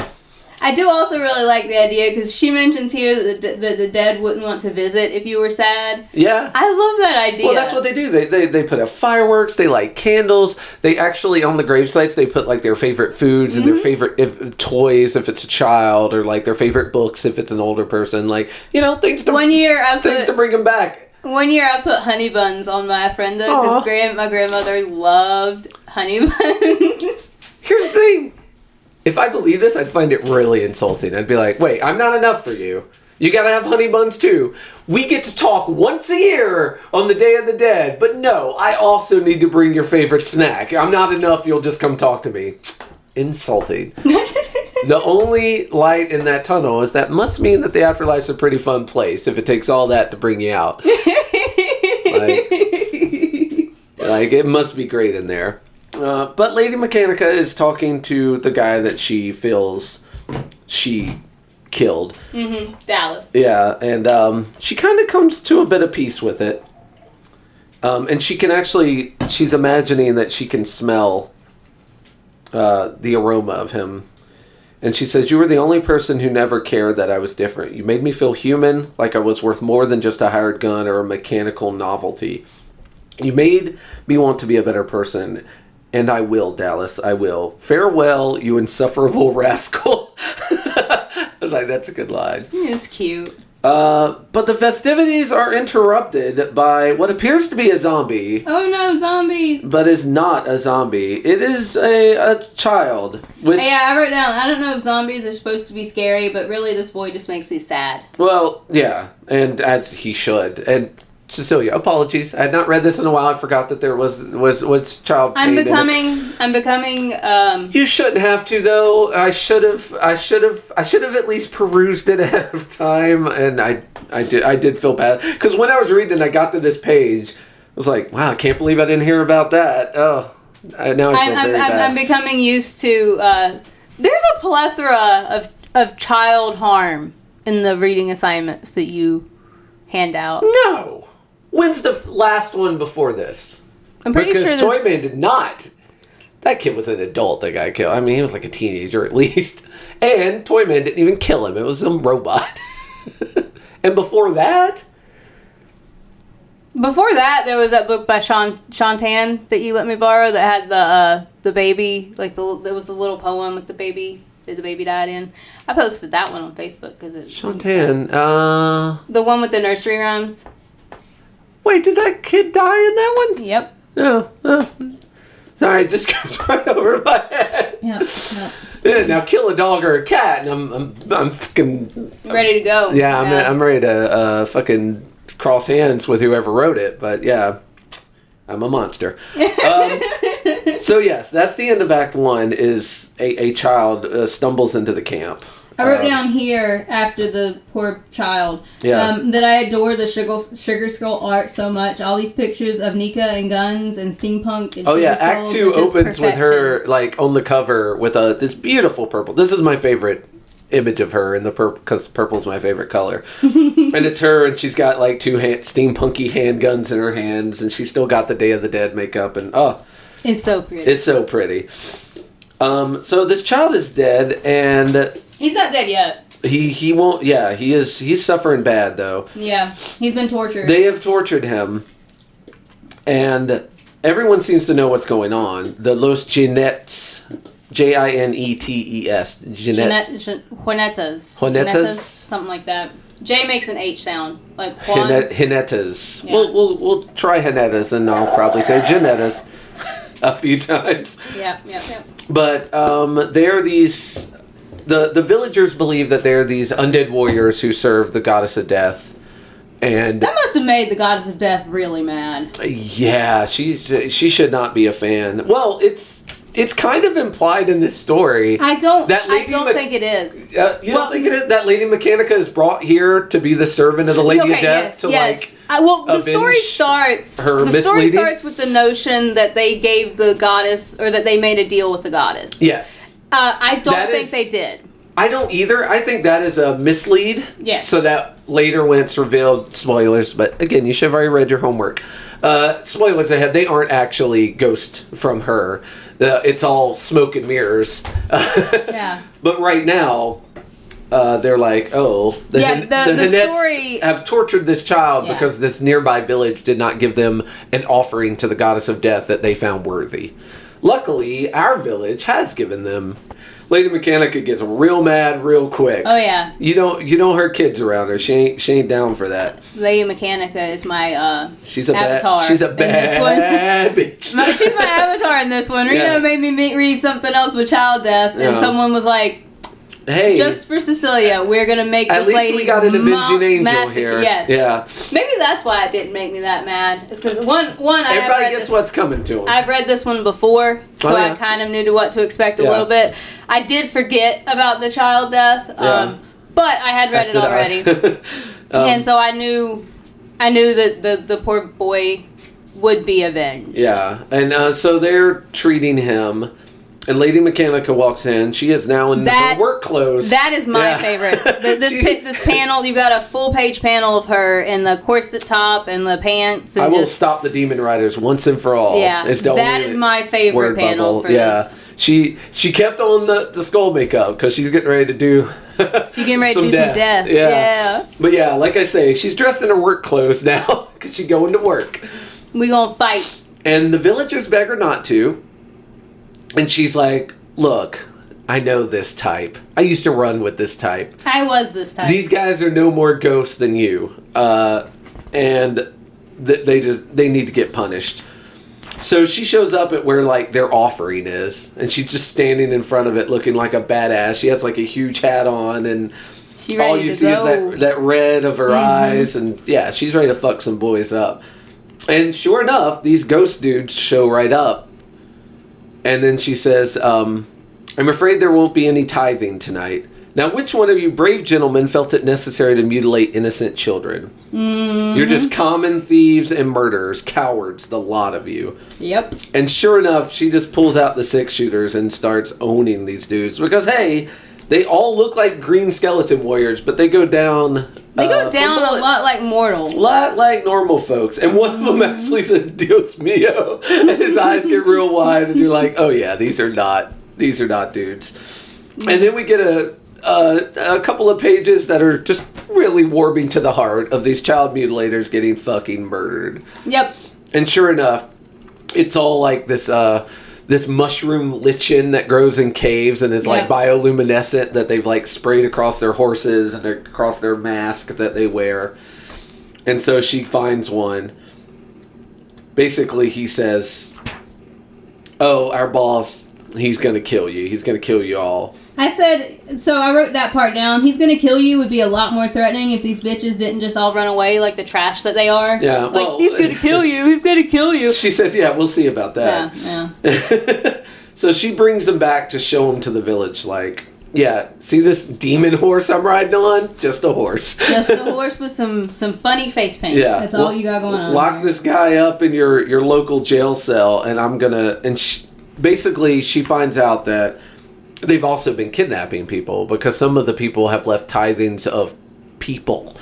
I do also really like the idea, because she mentions here that the dead wouldn't want to visit if you were sad. Yeah. I love that idea. Well, that's what they do. They put up fireworks, they light candles. They actually, on the gravesites, they put their favorite foods and their favorite toys if it's a child, or their favorite books if it's an older person. Things to bring them back. One year I put honey buns on my Frenda, because my grandmother loved honey buns. Here's the thing. If I believe this, I'd find it really insulting. I'd be like, wait, I'm not enough for you. You gotta have honey buns too. We get to talk once a year on the Day of the Dead, but no, I also need to bring your favorite snack. I'm not enough, you'll just come talk to me. Insulting. The only light in that tunnel is that must mean that the afterlife's a pretty fun place if it takes all that to bring you out. It must be great in there. But Lady Mechanika is talking to the guy that she feels she killed. Mm-hmm. Dallas. Yeah, and she kind of comes to a bit of peace with it. And she's imagining that she can smell the aroma of him. And she says, "You were the only person who never cared that I was different. You made me feel human, like I was worth more than just a hired gun or a mechanical novelty. You made me want to be a better person. And I will, Dallas, I will. Farewell, you insufferable rascal." I was like, that's a good line. It's cute. But the festivities are interrupted by what appears to be a zombie. Oh no, zombies! But is not a zombie. It is a child. Yeah, I wrote down, I don't know if zombies are supposed to be scary, but really this boy just makes me sad. Well, yeah, and as he should. And Cecilia, apologies. I had not read this in a while. I forgot that there was child pain. I'm becoming. You shouldn't have to, though. I should have at least perused it ahead of time, and I did feel bad, because when I was reading, I got to this page. was like, wow, I can't believe I didn't hear about that. Oh, now I feel very bad. I'm becoming used to. There's a plethora of child harm in the reading assignments that you hand out. No. When's the last one before this? I'm pretty sure because Toyman did not. That kid was an adult that got killed. I mean, he was like a teenager at least. And Toyman didn't even kill him. It was some robot. And before that? Before that, there was that book by Shantan that you let me borrow that had the baby, like there was the little poem with the baby that the baby died in. I posted that one on Facebook because it's Shantan. The one with the nursery rhymes. Wait, did that kid die in that one? Yep. No. Sorry, it just goes right over my head. Yep. Yeah, now kill a dog or a cat, and I'm fucking ready to go. Yeah, I'm ready to fucking cross hands with whoever wrote it. But yeah, I'm a monster. So yes, that's the end of Act 1. Is a child stumbles into the camp. I wrote down here after the poor child that I adore the Sugar Skull art so much. All these pictures of Nika and guns and steampunk. And Act 2 opens with her like on the cover with this beautiful purple. This is my favorite image of her in the purple because purple's my favorite color. And it's her, and she's got like two steampunky handguns in her hands, and she's still got the Day of the Dead makeup, and it's so pretty. It's so pretty. So this child is dead, and he's not dead yet. He won't. Yeah, he is. He's suffering bad though. Yeah, he's been tortured. They have tortured him, and everyone seems to know what's going on. The Los Jinetes, Jinetes, Juanetas, something like that. J makes an H sound, like Juan. Jinetas. Yeah. We'll try Jinetas, and I'll probably say Jinetas a few times. Yeah. But they're these. The villagers believe that they're these undead warriors who serve the goddess of death, and that must have made the goddess of death really mad. Yeah, she should not be a fan. Well, it's kind of implied in this story. I don't think it is. You don't think it is? That Lady Mechanika is brought here to be the servant of the Lady of Death? Yes. The story starts. The story starts with the notion that they gave the goddess, or that they made a deal with the goddess. Yes. I don't think they did. I don't either. I think that is a mislead. Yes. So that later when it's revealed, spoilers, but again, you should have already read your homework. Spoilers ahead, they aren't actually ghosts from her. It's all smoke and mirrors. Yeah. But right now, they're like, the story have tortured this child because this nearby village did not give them an offering to the goddess of death that they found worthy. Luckily, our village has given them. Lady Mechanika gets real mad real quick. Oh yeah. You know her kids around her. She ain't down for that. Lady Mechanika is my she's a avatar. She's a bad bitch. She's my avatar in this one. Reno made me read something else with child death, and someone was like, "Hey, just for Cecilia, we're gonna make this lady." At least we got an avenging angel here. Yes. Yeah. Maybe that's why it didn't make me that mad. It's because one everybody gets what's coming to them. I've read this one before, so I kind of knew what to expect a little bit. I did forget about the child death, but I had read it already, and so I knew that the poor boy would be avenged. Yeah, and so they're treating him. And Lady Mechanika walks in. She is now in her work clothes. That is my favorite. This panel, you've got a full page panel of her in the corset top and the pants. And I will stop the Demon Riders once and for all. Yeah, that is my favorite panel for this. She kept on the skull makeup because she's getting ready to do. She's getting ready to do some death. Yeah. But yeah, like I say, she's dressed in her work clothes now because she's going to work. We gonna fight. And the villagers beg her not to. And she's like, look, I know this type. I used to run with this type. I was this type. These guys are no more ghosts than you. And they need to get punished. So she shows up at where like their offering is. And she's just standing in front of it looking like a badass. She has like a huge hat on. And all you see is that red of her eyes. And yeah, she's ready to fuck some boys up. And sure enough, these ghost dudes show right up. And then she says, I'm afraid there won't be any tithing tonight. Now, which one of you brave gentlemen felt it necessary to mutilate innocent children? Mm-hmm. You're just common thieves and murderers, cowards, the lot of you. Yep. And sure enough, she just pulls out the 6-shooters and starts owning these dudes. Because, hey, they all look like green skeleton warriors, but they go down... They go down a lot like mortals. A lot like normal folks. And one of them actually says, Dios mío. And his eyes get real wide, and you're like, oh yeah, these are not dudes. And then we get a couple of pages that are just really warming to the heart of these child mutilators getting fucking murdered. Yep. And sure enough, it's all like this mushroom lichen that grows in caves and is like bioluminescent that they've like sprayed across their horses and across their mask that they wear. And so she finds one. Basically, he says, oh, our boss, he's going to kill you. He's going to kill you all. I said, so I wrote that part down. He's going to kill you would be a lot more threatening if these bitches didn't just all run away like the trash that they are. Yeah, well... Like, he's going to kill you. He's going to kill you. She says, yeah, we'll see about that. Yeah. So she brings them back to show them to the village, like, yeah, see this demon horse I'm riding on? Just a horse. Just a horse with some funny face paint. Yeah. That's all you got going on. Lock this guy up in your local jail cell, and I'm going to... And basically, she finds out that they've also been kidnapping people because some of the people have left tithings of people.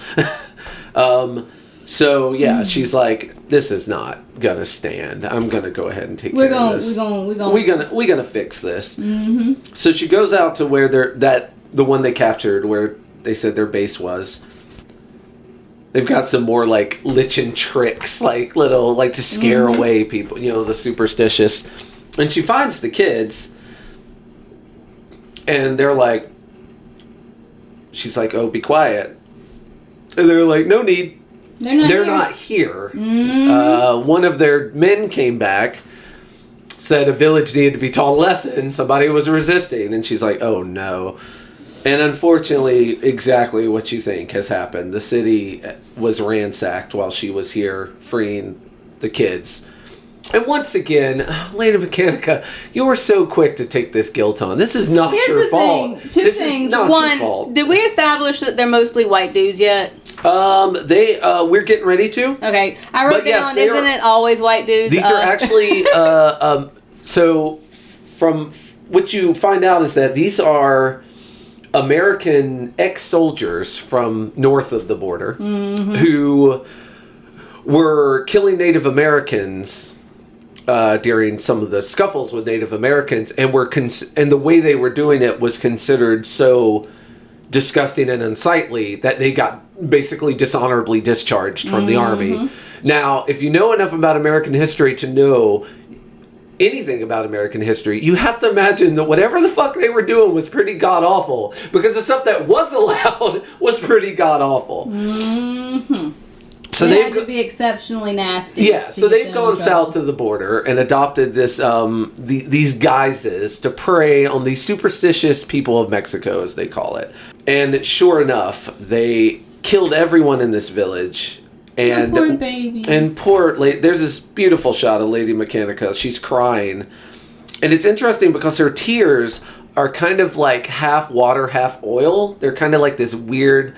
So yeah, she's like, this is not gonna stand. I'm gonna go ahead and take care of this. We're gonna fix this. Mm-hmm. So she goes out to where the one they captured, where they said their base was. They've got some more like lichen tricks, like little like to scare away people, the superstitious. And she finds the kids. And they're like, she's like, oh, be quiet. And they're like, no need. They're not here. Mm-hmm. One of their men came back, said a village needed to be taught a lesson. Somebody was resisting. And she's like, oh, no. And unfortunately, exactly what you think has happened. The city was ransacked while she was here freeing the kids. And once again, Lady Mechanika, you were so quick to take this guilt on. This is not your fault. Two things. One, did we establish that they're mostly white dudes yet? We're getting ready to. Okay. I wrote down, isn't it always white dudes? These are actually, so from what you find out is that these are American ex-soldiers from north of the border who were killing Native Americans during some of the scuffles with Native Americans, and and the way they were doing it was considered so disgusting and unsightly that they got basically dishonorably discharged from the army. Now, if you know enough about American history to know anything about American history, you have to imagine that whatever the fuck they were doing was pretty god-awful, because the stuff that was allowed was pretty god-awful. So they had to be exceptionally nasty. Yeah, so they've gone south to the border and adopted this these guises to prey on these superstitious people of Mexico, as they call it. And sure enough, they killed everyone in this village. And poor babies. And there's this beautiful shot of Lady Mechanika. She's crying. And it's interesting because her tears are kind of like half water, half oil. They're kind of like this weird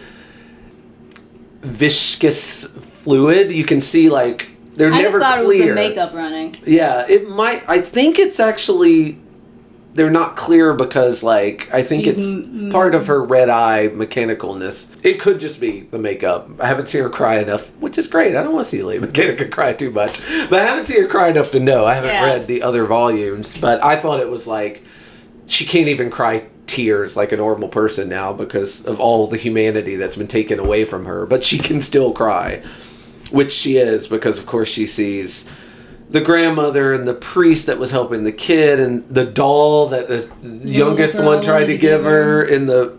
viscous fluid. You can see like they're never clear. I just thought it was the makeup running. Yeah, it might. I think it's actually they're not clear because like I think it's part of her red eye mechanicalness. It could just be the makeup. I haven't seen her cry enough, which is great. I don't want to see Lady Mechanika cry too much, but I haven't seen her cry enough to know. I haven't read the other volumes, but I thought it was like she can't even cry tears like a normal person now because of all the humanity that's been taken away from her, but she can still cry, which she is because of course she sees the grandmother and the priest that was helping the kid and the doll that the youngest one tried to give her and the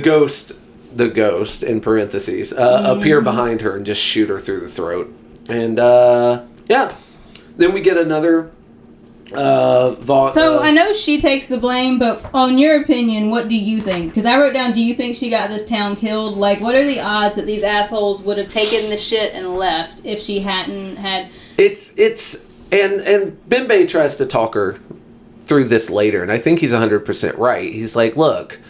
ghost in parentheses appear behind her and just shoot her through the throat. And then we get another So I know she takes the blame, but on your opinion, what do you think? Because I wrote down, do you think she got this town killed? Like, what are the odds that these assholes would have taken the shit and left if she hadn't had... And Bimbe tries to talk her through this later, and I think he's 100% right. He's like, look,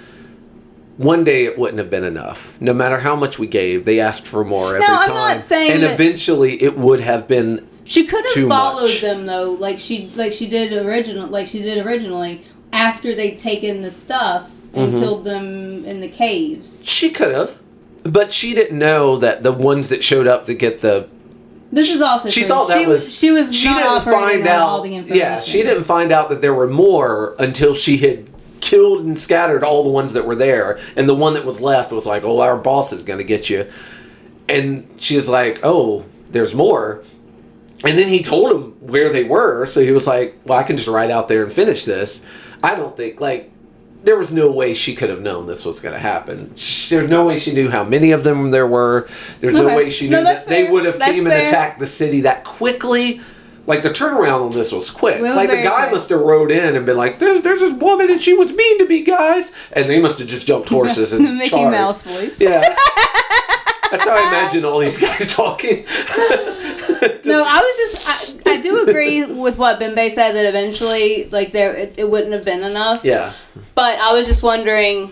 one day it wouldn't have been enough. No matter how much we gave, they asked for more every time. I'm not saying and that eventually it would have been she could have too followed much. them though, like she did originally after they'd taken the stuff and killed them in the caves. She could have, but she didn't know that the ones that showed up to get the. This is also she true. thought that she was she not didn't operating find on out. all the information. Yeah, she didn't find out that there were more until she had killed and scattered all the ones that were there, and the one that was left was like, "Oh, our boss is going to get you," and she's like, "Oh, there's more." And then he told him where they were, so he was like, "Well, I can just ride out there and finish this." I don't think there was no way she could have known this was going to happen. There's no way she knew how many of them there were. There's no way she knew that they would have came and attacked the city that quickly. Like, the turnaround on this was quick. Like, the guy must have rode in and been like, there's this woman and she was mean to me, guys. And they must have just jumped horses and the Mickey charged. Mouse voice. Yeah. That's how I imagine all these guys talking. No, I do agree with what Bimbe said, that eventually, like, it wouldn't have been enough. Yeah. But I was just wondering.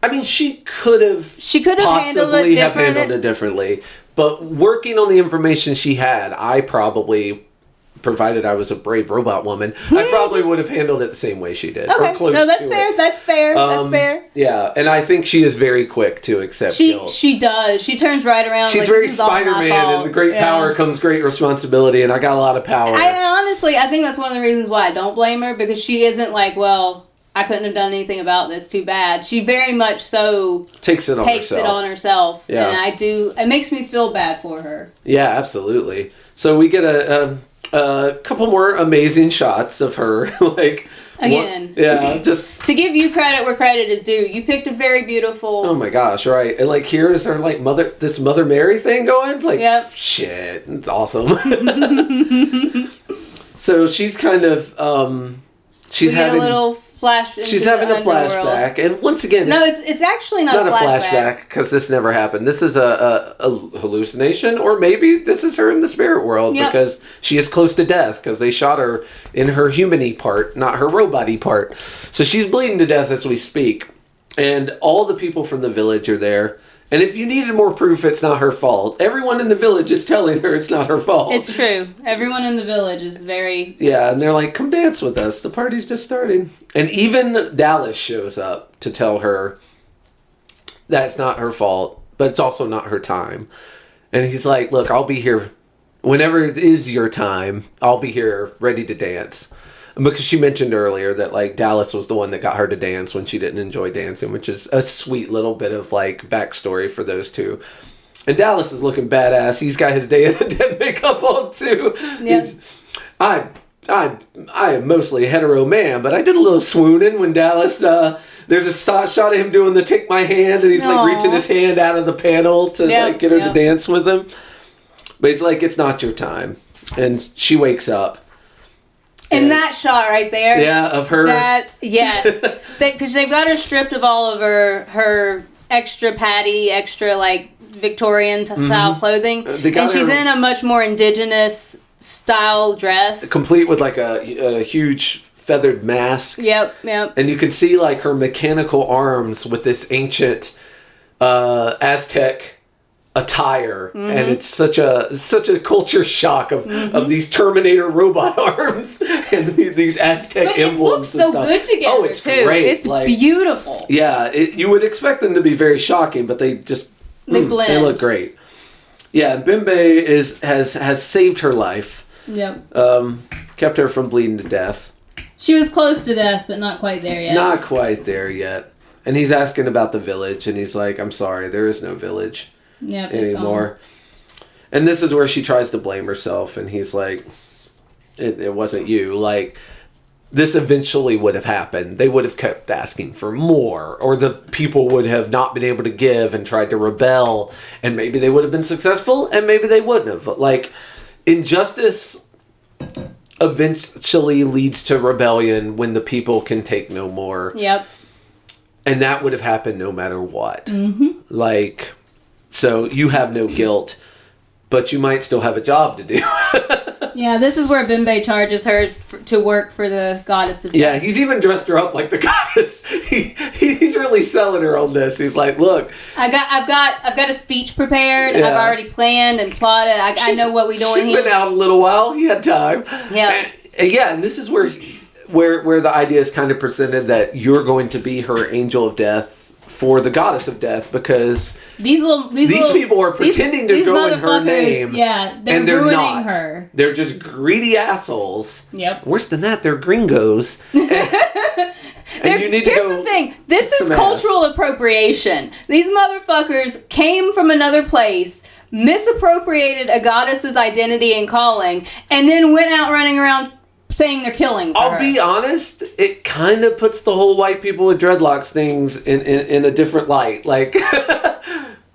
I mean, she could have possibly handled it differently. But working on the information she had, I probably, provided I was a brave robot woman, I probably would have handled it the same way she did. Okay. Or close no, that's to fair. it. That's fair. That's fair. Yeah, and I think she is very quick to accept guilt. She does. She turns right around. She's very Spider-Man, and with great power comes great responsibility, and I got a lot of power. Honestly, I think that's one of the reasons why I don't blame her, because she isn't like, well, I couldn't have done anything about this, too bad. She very much so takes it on herself. Yeah. And it makes me feel bad for her. Yeah, absolutely. So we get a couple more amazing shots of her, like, again. Just to give you credit where credit is due. You picked a very beautiful. Oh my gosh, right. And like, here is her like this Mother Mary thing going, like, yep. Shit, it's awesome. So she's kind of she's having a little flash. She's having a flashback, and once again, it's actually not a flashback, because this never happened. This is a hallucination, or maybe this is her in the spirit world, because she is close to death because they shot her in her human-y part, not her robot-y part. So she's bleeding to death as we speak, and all the people from the village are there. And if you needed more proof, it's not her fault. Everyone in the village is telling her it's not her fault. It's true. Everyone in the village is very... Yeah, and they're like, come dance with us. The party's just starting. And even Dallas shows up to tell her that it's not her fault, but it's also not her time. And he's like, look, I'll be here. Whenever it is your time, I'll be here ready to dance. Because she mentioned earlier that, like, Dallas was the one that got her to dance when she didn't enjoy dancing, which is a sweet little bit of, like, backstory for those two. And Dallas is looking badass. He's got his Day of the Dead makeup on, too. Yeah. I am mostly a hetero man, but I did a little swooning when Dallas, there's a shot of him doing the take my hand, and he's, like, reaching his hand out of the panel to, like, get her to dance with him. But he's like, it's not your time. And she wakes up. And that shot right there. Yeah, of her. Yes. Because they've got her stripped of all of her extra patty, extra, like, Victorian style clothing. And she's in a much more indigenous style dress. Complete with, like, a huge feathered mask. Yep. And you can see, like, her mechanical arms with this ancient Aztec attire, and it's such a culture shock of these Terminator robot arms and these Aztec emblems. It looks so good together. Oh, it's too. great! It's beautiful. Yeah, you would expect them to be very shocking, but they just blend. They look great. Yeah, Bimbe has saved her life. Yep. Kept her from bleeding to death. She was close to death, but not quite there yet. Not quite there yet. And he's asking about the village, and he's like, "I'm sorry, there is no village." Anymore. And this is where she tries to blame herself, and he's like, it wasn't you. Like, this eventually would have happened. They would have kept asking for more, or the people would have not been able to give and tried to rebel, and maybe they would have been successful, and maybe they wouldn't have. Like, injustice eventually leads to rebellion when the people can take no more. Yep. And that would have happened no matter what. So you have no guilt, but you might still have a job to do. Yeah, this is where Bimbe charges her to work for the goddess of death. Yeah, he's even dressed her up like the goddess. He's really selling her on this. He's like, look, I've got a speech prepared. Yeah. I've already planned and plotted. I know what we're doing here. She's been out a little while. He had time. Yeah. And this is where the idea is kind of presented that you're going to be her angel of death for the goddess of death, because these people are pretending to go in her name. Yeah, and they're ruining not. her. They're just greedy assholes. Yep. Worse than that, they're gringos. And you need to go. Here's the thing. This is cultural appropriation. These motherfuckers came from another place, misappropriated a goddess's identity and calling, and then went out running around saying they're killing for her. I'll be honest, it kind of puts the whole white people with dreadlocks things in a different light. Like,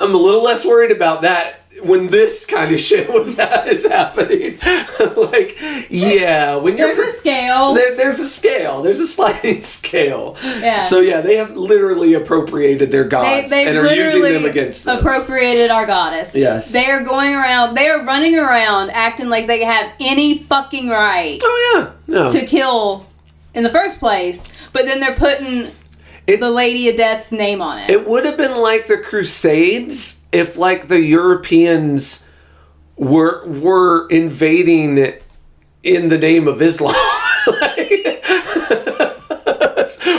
I'm a little less worried about that when this kind of shit is happening. Like, yeah, when there's a scale. There's a scale. There's a sliding scale. Yeah. So yeah, they have literally appropriated their gods and are using them against them. Appropriated our goddess. Yes. They are running around acting like they have any fucking right. Oh yeah. No. To kill in the first place, but then they're putting the Lady of Death's name on it. It would have been like the Crusades if, like, the Europeans were invading in the name of Islam.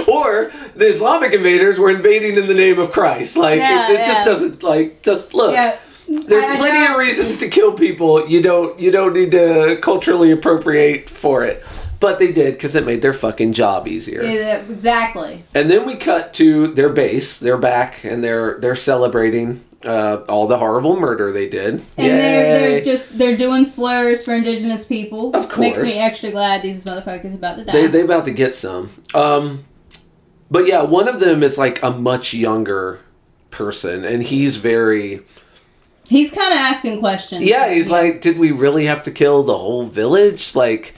Or the Islamic invaders were invading in the name of Christ. Like, it just doesn't, like, just look. Yeah. There's plenty of reasons to kill people. You don't need to culturally appropriate for it. But they did, because it made their fucking job easier. Yeah, exactly. And then we cut to their base. They're back, and they're celebrating all the horrible murder they did. And they're doing slurs for indigenous people. Of course. Makes me extra glad these motherfuckers about to die. They about to get some. But yeah, one of them is like a much younger person, and he's kind of asking questions. Yeah, he's like, did we really have to kill the whole village? Like,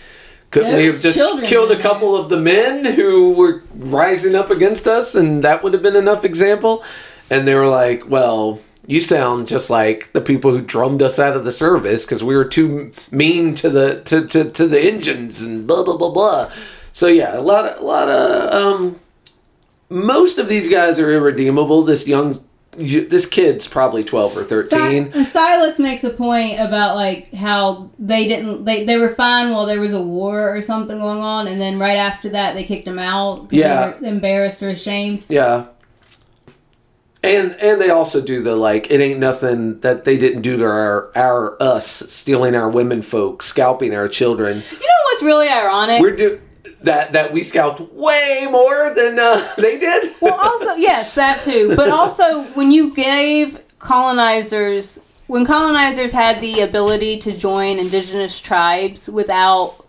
couldn't we have just killed a couple of the men who were rising up against us, and that would have been enough example? And they were like, well, you sound just like the people who drummed us out of the service because we were too mean to the engines and blah blah blah blah. So yeah, a lot of most of these guys are irredeemable. This kid's probably 12 or 13. And Silas makes a point about like how they were fine while there was a war or something going on, and then right after that they kicked him out because they were embarrassed or ashamed. Yeah. And they also do the, like, it ain't nothing that they didn't do to us, stealing our women folk, scalping our children. You know what's really ironic? That we scalped way more than they did. Well, also, yes, that too. But also, when colonizers had the ability to join indigenous tribes without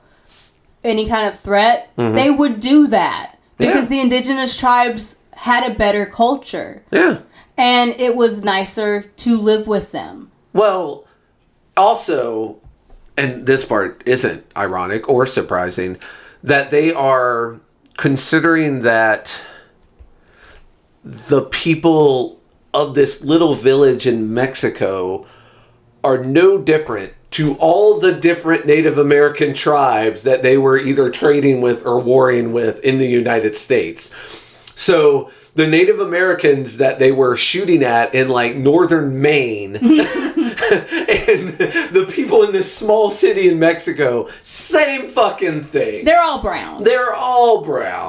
any kind of threat, they would do that. Because the indigenous tribes had a better culture. Yeah. And it was nicer to live with them. Well, also, and this part isn't ironic or surprising, that they are considering that the people of this little village in Mexico are no different to all the different Native American tribes that they were either trading with or warring with in the United States. So the Native Americans that they were shooting at in like northern Maine and the people in this small city in Mexico, same fucking thing. They're all brown.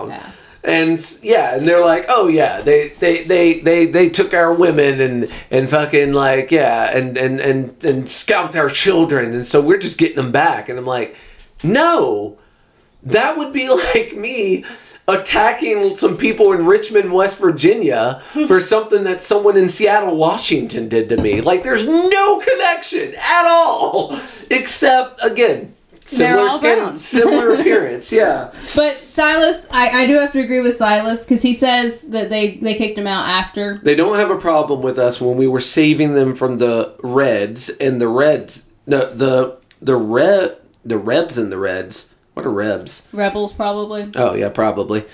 Yeah. And they're like, oh yeah, they took our women and fucking like, yeah, and scalped our children, and so we're just getting them back. And I'm like, no, that would be like me attacking some people in Richmond, West Virginia for something that someone in Seattle, Washington did to me. Like, there's no connection at all, except, again, similar skin, similar appearance, yeah. But Silas, I do have to agree with Silas, because he says that they kicked him out after. They don't have a problem with us when we were saving them from the Reds, and the Reds, the Rebs and the Reds. What are Rebs? Rebels, probably. Oh, yeah, probably.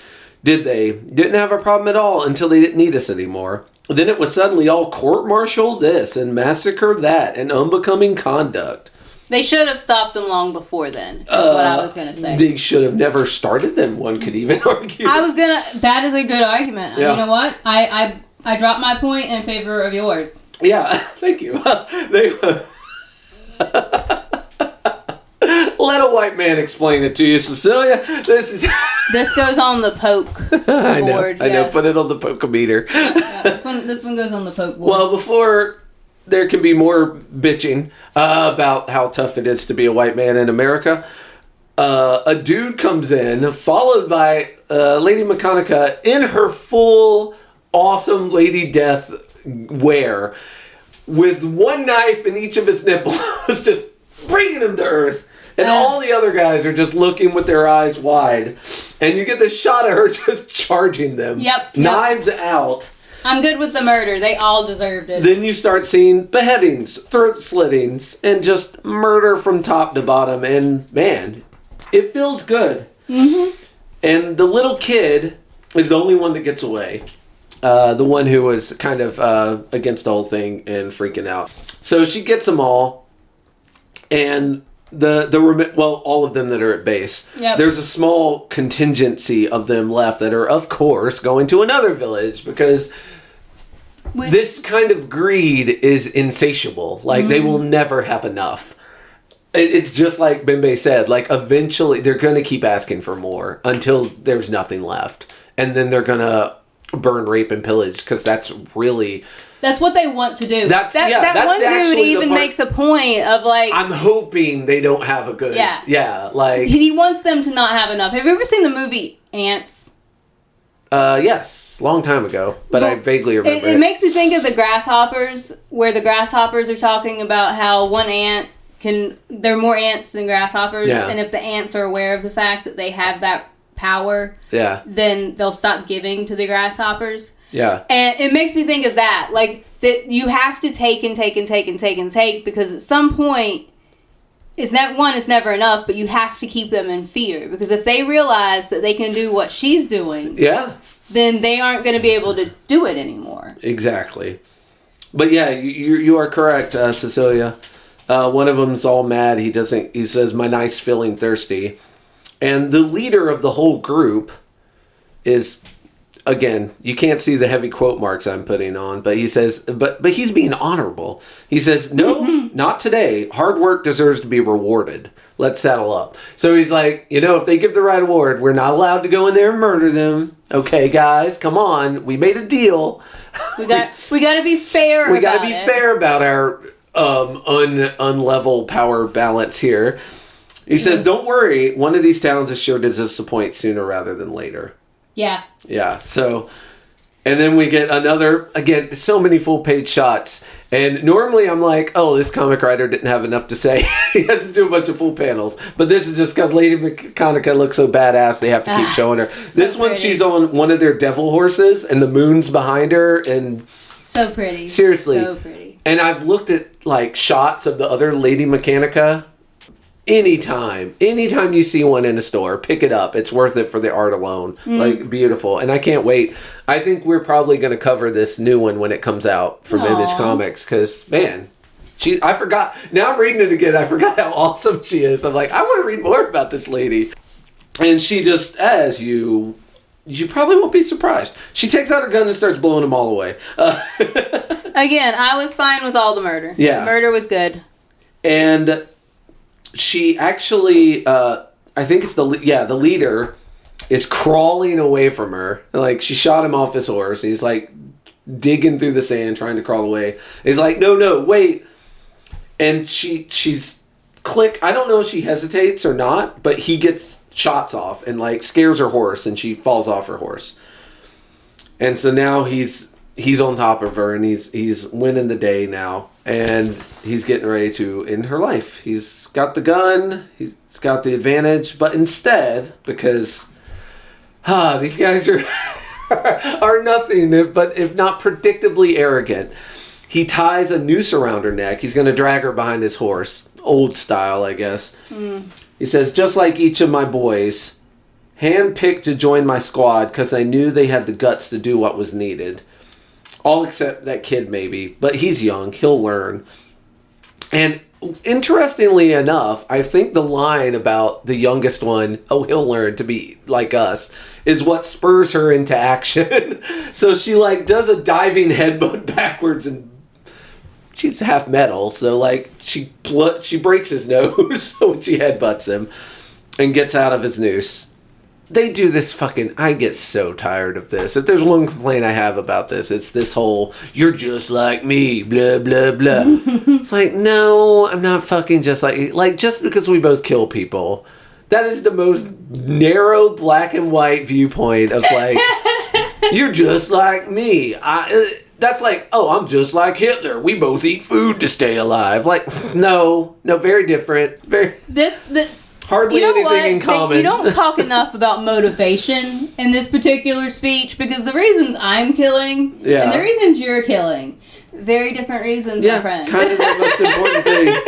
Didn't have a problem at all until they didn't need us anymore. Then it was suddenly all court-martial this and massacre that and unbecoming conduct. They should have stopped them long before then, is what I was going to say. They should have never started them, one could even argue. That is a good argument. Yeah. You know what? I dropped my point in favor of yours. Yeah, thank you. Let a white man explain it to you, Cecilia. This goes on the poke board. I know. Put it on the poke-o-meter. This one goes on the poke board. Well, before there can be more bitching about how tough it is to be a white man in America, a dude comes in, followed by Lady Mechanika in her full awesome Lady Death wear, with one knife in each of his nipples, just bringing him to earth. And all the other guys are just looking with their eyes wide. And you get this shot of her just charging them. Yep. Knives out. I'm good with the murder. They all deserved it. Then you start seeing beheadings, throat slittings, and just murder from top to bottom. And, man, it feels good. Mm-hmm. And the little kid is the only one that gets away. The one who was kind of against the whole thing and freaking out. So she gets them all. And all of them that are at base. Yep. There's a small contingency of them left that are, of course, going to another village because this kind of greed is insatiable. Like, they will never have enough. It's just like Bembe said, like, eventually they're going to keep asking for more until there's nothing left. And then they're going to burn, rape, and pillage because that's what they want to do. That one dude even makes a point of like, I'm hoping they don't have a good... Yeah, like... He wants them to not have enough. Have you ever seen the movie Ants? Yes, long time ago, but I vaguely remember it. It makes me think of the grasshoppers, where the grasshoppers are talking about how one ant there are more ants than grasshoppers, and if the ants are aware of the fact that they have that power, then they'll stop giving to the grasshoppers. Yeah. And it makes me think of that. Like, that you have to take and take and take and take and take, because at some point, it's never enough, but you have to keep them in fear. Because if they realize that they can do what she's doing, then they aren't going to be able to do it anymore. Exactly. But yeah, you are correct, Cecilia. One of them's all mad. He says, my nice feeling thirsty. And the leader of the whole group is... Again, you can't see the heavy quote marks I'm putting on, but he says, but he's being honorable. He says, no, not today. Hard work deserves to be rewarded. Let's saddle up. So he's like, if they give the right award, we're not allowed to go in there and murder them. Okay, guys, come on. We made a deal. We got to be fair. We got to be fair about our unlevel power balance here. He says, don't worry. One of these towns is sure to disappoint sooner rather than later. Yeah. Yeah, so, and then we get another, again, so many full-page shots, and normally I'm like, oh, this comic writer didn't have enough to say. He has to do a bunch of full panels, but this is just because Lady Mechanika looks so badass, they have to keep showing her. This one, she's on one of their devil horses, and the moon's behind her, and... So pretty. Seriously. So pretty. And I've looked at, like, shots of the other Lady Mechanika. Anytime you see one in a store, pick it up. It's worth it for the art alone. Like, beautiful. And I can't wait. I think we're probably going to cover this new one when it comes out from Image Comics. Because, man, I forgot. Now I'm reading it again. I forgot how awesome she is. I'm like, I want to read more about this lady. And she just, as you probably won't be surprised, she takes out her gun and starts blowing them all away. Again, I was fine with all the murder. Yeah. The murder was good. And... she actually, I think it's the leader is crawling away from her. Like, she shot him off his horse. He's like digging through the sand, trying to crawl away. He's like, no, wait. And she's click. I don't know if she hesitates or not, but he gets shots off and like scares her horse, and she falls off her horse. And so now he's on top of her, and he's winning the day now. And he's getting ready to end her life. He's got the gun. He's got the advantage. But instead, because these guys are nothing but if not predictably arrogant, he ties a noose around her neck. He's going to drag her behind his horse. Old style, I guess. He says, just like each of my boys, handpicked to join my squad because I knew they had the guts to do what was needed. All except that kid, maybe. But he's young. He'll learn. And interestingly enough, I think the line about the youngest one, oh, he'll learn to be like us, is what spurs her into action. So she, like, does a diving headbutt backwards, and she's half metal, so, like, she breaks his nose when she headbutts him and gets out of his noose. They do this fucking... I get so tired of this. If there's one complaint I have about this, it's this whole, you're just like me, blah, blah, blah. It's like, no, I'm not fucking just like... Like, just because we both kill people, that is the most narrow black and white viewpoint of, like, you're just like me. That's like, oh, I'm just like Hitler. We both eat food to stay alive. Like, no, very different. Hardly anything in common. You don't talk enough about motivation in this particular speech, because the reasons I'm killing and the reasons you're killing, very different reasons, my friend. Kind of the most important thing.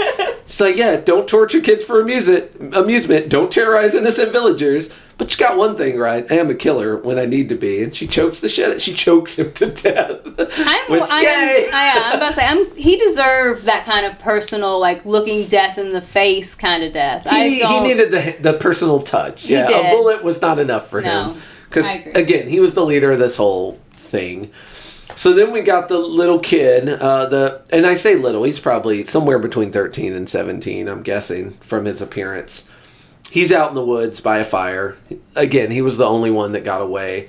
So don't torture kids for amusement. Don't terrorize innocent villagers. But you got one thing right. I am a killer when I need to be, and she chokes the shit. She chokes him to death. I'm about to say, he deserved that kind of personal, like, looking death in the face kind of death. He needed the personal touch. He did. A bullet was not enough for him. Because again, he was the leader of this whole thing. So then we got the little kid, and I say little, he's probably somewhere between 13 and 17, I'm guessing, from his appearance. He's out in the woods by a fire. Again, he was the only one that got away.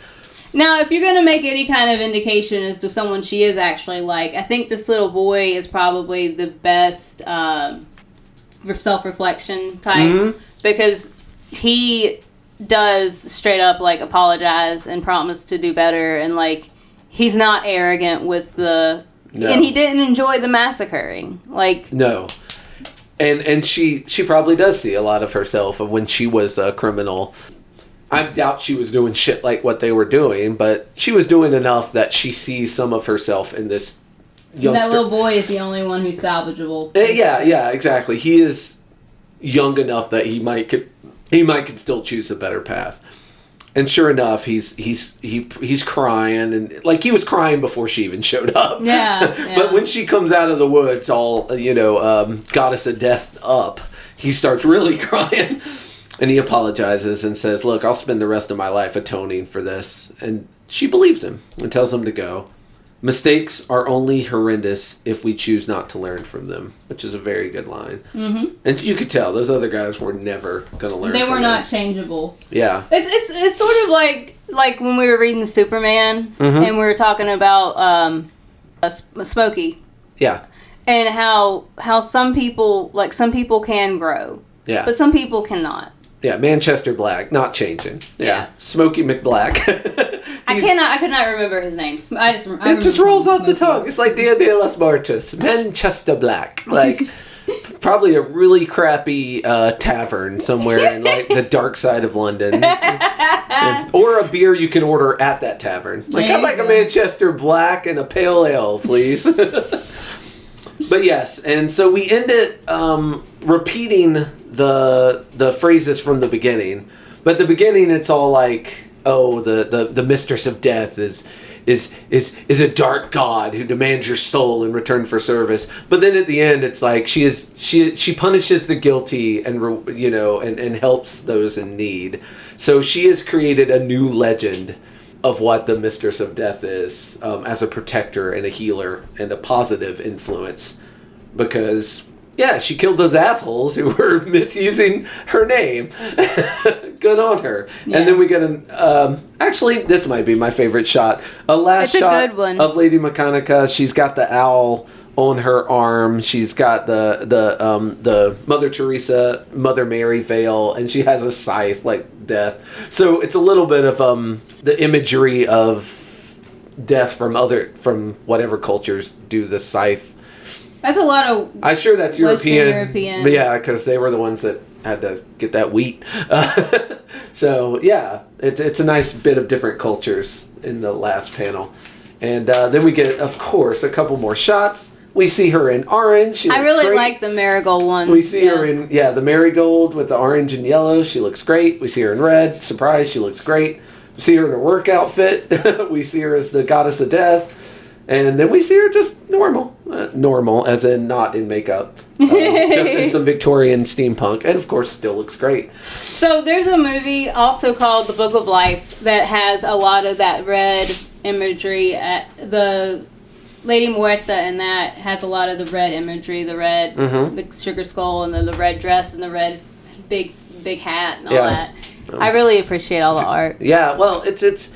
Now, if you're going to make any kind of indication as to someone she is actually like, I think this little boy is probably the best self-reflection type, because he does straight up, like, apologize and promise to do better, and, like, he's not arrogant with and he didn't enjoy the massacring. Like, no. And she probably does see a lot of herself of when she was a criminal. I doubt she was doing shit like what they were doing, but she was doing enough that she sees some of herself in this youngster. That little boy is the only one who's salvageable. Yeah, exactly. He is young enough that he might could still choose a better path. And sure enough, he's crying, and like he was crying before she even showed up. Yeah. But when she comes out of the woods, all goddess of death up, he starts really crying, and he apologizes and says, "Look, I'll spend the rest of my life atoning for this." And she believes him and tells him to go. Mistakes are only horrendous if we choose not to learn from them, which is a very good line. Mm-hmm. And you could tell those other guys were never going to learn from them. They were not changeable. Yeah. It's sort of like when we were reading the Superman, and we were talking about Smokey. Yeah. And how some people can grow. Yeah. But some people cannot. Yeah, Manchester Black, not changing. Yeah. Smokey McBlack. I could not remember his name. It just rolls off the tongue. It's like Dia de los Muertos. Manchester Black. Like, probably a really crappy tavern somewhere in, like, the dark side of London. Or a beer you can order at that tavern. Like, I'd like a Manchester Black and a pale ale, please. But yes, and so we end it repeating the phrases from the beginning. But at the beginning, it's all like, oh, the mistress of death is a dark god who demands your soul in return for service. But then at the end, it's like she punishes the guilty and helps those in need. So she has created a new legend of what the mistress of death is, as a protector and a healer and a positive influence, because she killed those assholes who were misusing her name. Good on her. Yeah. And then we get actually, this might be my favorite shot. A good one of Lady Mechanika. She's got the owl on her arm. She's got the Mother Teresa, Mother Mary veil, and she has a scythe like death. So it's a little bit of the imagery of death from whatever cultures do the scythe. That's a lot of. I'm sure that's European. But yeah, because they were the ones that had to get that wheat. So yeah, it's a nice bit of different cultures in the last panel, and then we get, of course, a couple more shots. We see her in orange. I really like the marigold one. We see her in the marigold with the orange and yellow. She looks great. We see her in red. Surprise, she looks great. We see her in a work outfit. We see her as the goddess of death. And then we see her just normal. normal, as in not in makeup, just in some Victorian steampunk, and of course still looks great. So there's a movie also called The Book of Life that has a lot of that red imagery. The Lady Muerte and that has a lot of the red imagery, the red, the sugar skull, and the red dress, and the red big hat, and all that. I really appreciate all the art. Yeah, well, it's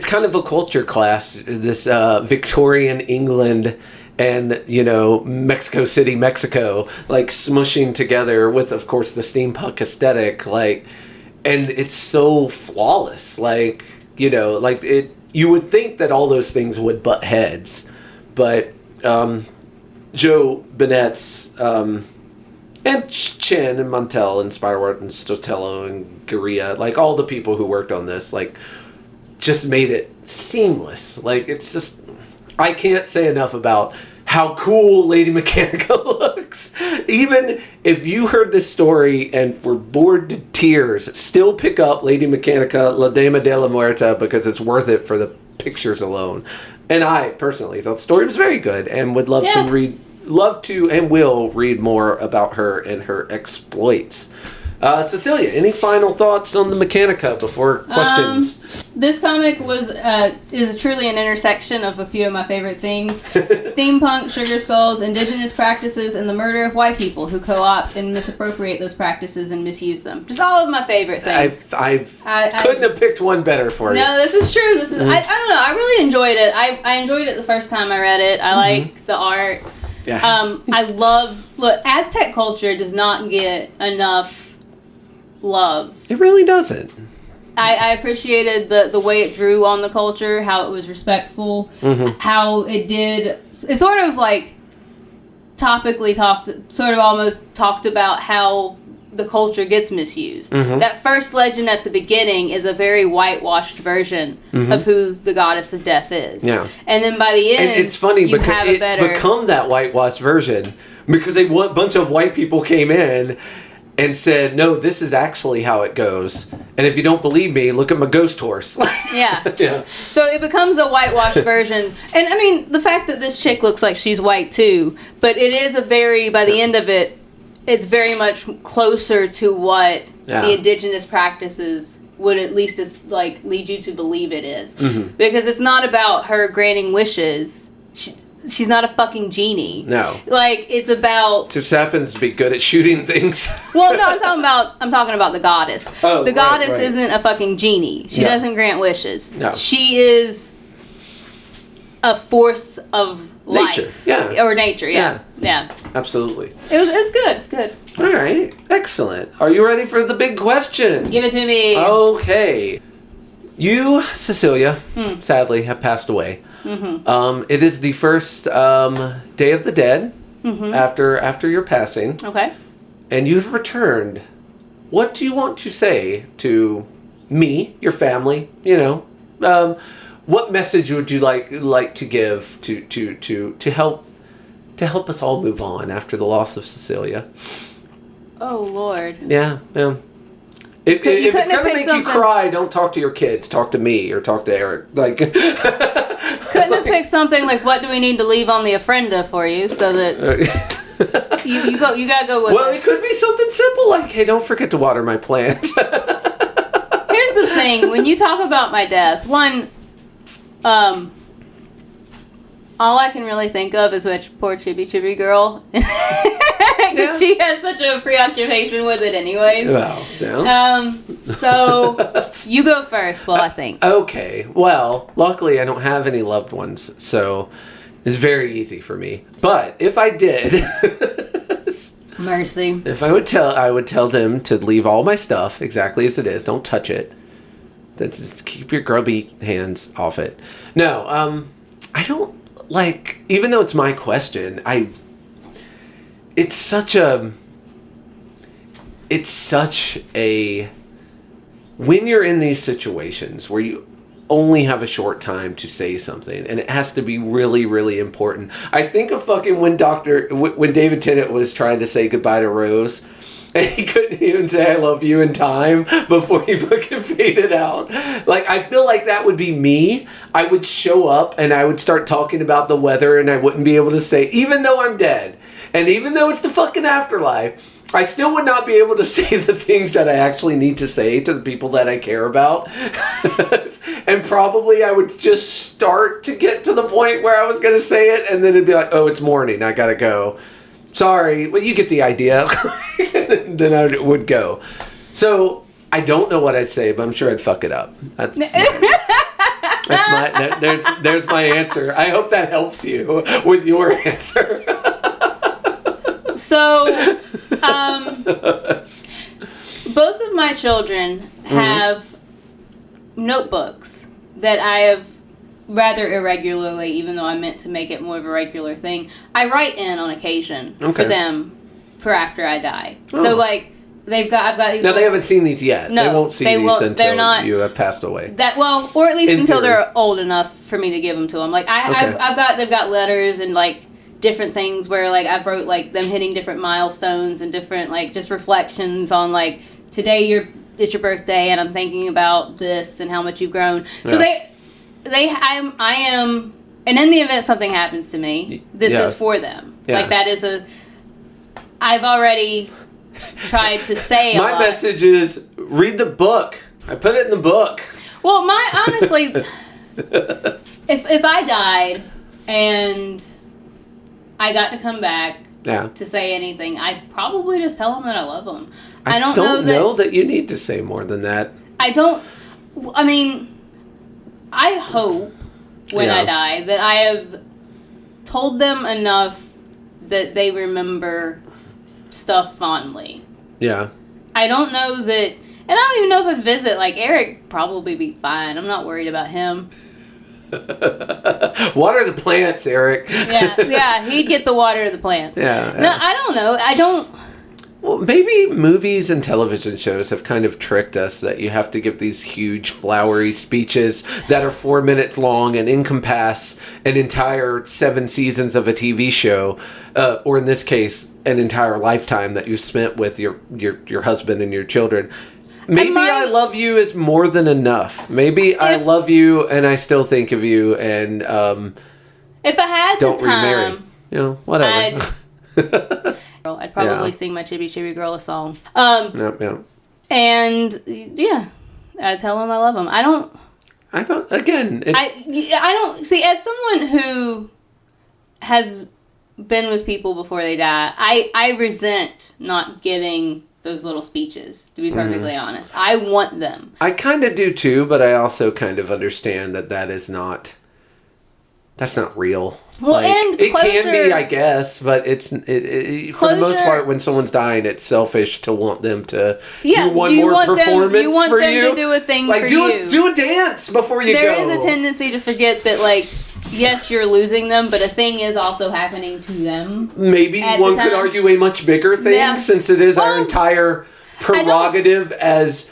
kind of a culture clash, this Victorian England and, Mexico City, Mexico, like smushing together with, of course, the steampunk aesthetic, like, and it's so flawless, like, you would think that all those things would butt heads, but Joe Bennett's and Chen and Montel and Spirewart and Stotello and Guerilla, like all the people who worked on this, like, just made it seamless. Like, it's just, I can't say enough about how cool Lady Mechanika looks. Even if you heard this story and were bored to tears, still pick up Lady Mechanika, La Dama de la Muerte, because it's worth it for the pictures alone. And I personally thought the story was very good and would love to and will read more about her and her exploits. Cecilia, any final thoughts on the Mechanika before questions? This comic is truly an intersection of a few of my favorite things. Steampunk, sugar skulls, indigenous practices, and the murder of white people who co-opt and misappropriate those practices and misuse them. Just all of my favorite things. I couldn't have picked one better for you. No, this is true. This is I don't know. I really enjoyed it. I enjoyed it the first time I read it. I like the art. Yeah. Look, Aztec culture does not get enough love. It really doesn't. I appreciated the way it drew on the culture, how it was respectful, how it sort of like topically almost talked about how the culture gets misused. That first legend at the beginning is a very whitewashed version of who the goddess of death is. Yeah. And then by the end, and it's funny because it's become that whitewashed version because a bunch of white people came in and said, no, this is actually how it goes. And if you don't believe me, look at my ghost horse. Yeah. So it becomes a whitewashed version. And I mean, the fact that this chick looks like she's white too, but it is by the end of it, it's very much closer to what the indigenous practices would at least lead you to believe it is. Because it's not about her granting wishes. She's not a fucking genie. No. Like, it's about... Just happens to be good at shooting things. Well, no, I'm talking about the goddess. Oh, the goddess isn't a fucking genie. She doesn't grant wishes. No. She is a force of life. Nature, yeah. Or nature, yeah. Absolutely. It's good. All right, excellent. Are you ready for the big question? Give it to me. Okay. You, Cecilia, sadly have passed away. It is the first Day of the Dead after your passing. Okay. And you've returned. What do you want to say to me, your family? What message would you like to give to help us all move on after the loss of Cecilia? Oh Lord. Yeah. If it's gonna make you cry, don't talk to your kids. Talk to me or talk to Eric. Like, couldn't have picked something like, what do we need to leave on the ofrenda for you, so that you gotta go with. Well, it could be something simple like, hey, don't forget to water my plant. Here's the thing: when you talk about my death, all I can really think of is which poor Chibi girl. Because she has such a preoccupation with it anyways. Well, yeah. So, you go first while I think. Okay. Well, luckily I don't have any loved ones, so it's very easy for me. But if I did... Mercy. If I would tell them to leave all my stuff exactly as it is. Don't touch it. Then just keep your grubby hands off it. No, I don't... even though it's my question, it's such a when you're in these situations where you only have a short time to say something and it has to be really, really important. I think of fucking when David Tennant was trying to say goodbye to Rose And he couldn't even say I love you in time before he fucking faded out. Like, I feel like that would be me. I would show up and I would start talking about the weather and I wouldn't be able to say, even though I'm dead, and even though it's the fucking afterlife, I still would not be able to say the things that I actually need to say to the people that I care about. And probably I would just start to get to the point where I was going to say it, and then it'd be like, oh, it's morning, I gotta go. Sorry, well, you get the idea. Then I would go. So I don't know what I'd say, but I'm sure I'd fuck it up. That's my there's my answer. I hope that helps you with your answer. So, both of my children have notebooks that I have rather irregularly, even though I meant to make it more of a regular thing, I write in on occasion for them for after I die. Oh. So, like, I've got these. Now, they haven't seen these yet. No, they won't see these until you have passed away. Or at least until they're old enough for me to give them to them. Like, they've got letters and, like, different things where, like, I've wrote, like, them hitting different milestones and different, like, just reflections on, like, today it's your birthday and I'm thinking about this and how much you've grown. So I am, and in the event something happens to me, this is for them. Yeah. Like, that is I've already tried to say a lot. My message is, read the book. I put it in the book. Well, honestly, if I died and I got to come back to say anything, I'd probably just tell them that I love them. I don't know that you need to say more than that. I hope when I die that I have told them enough that they remember stuff fondly. Yeah. I don't know that, and I don't even know if I'd visit, like, Eric probably be fine. I'm not worried about him. Water the plants, Eric. Yeah, he'd get the water to the plants. Yeah. No, I don't know. Well, maybe movies and television shows have kind of tricked us that you have to give these huge, flowery speeches that are 4 minutes long and encompass an entire 7 seasons of a TV show, or in this case, an entire lifetime that you spent with your husband and your children. Maybe I love you is more than enough. Maybe I love you and I still think of you, and if I had don't remarry. You know, whatever. I'd probably sing my Chibi Chibi Girl a song. And I tell them I love them. I don't. Again, I don't see, as someone who has been with people before they die, I resent not getting those little speeches, to be perfectly honest. I want them. I kind of do too, but I also kind of understand that's not real. Well, like, and it can be, I guess, but it's for the most part, when someone's dying, it's selfish to want them to do one more performance you want for them you. To do a thing like, for you. Do a dance before you go. There is a tendency to forget that, like, yes, you're losing them, but a thing is also happening to them. Maybe one could argue a much bigger thing, since it is our entire prerogative as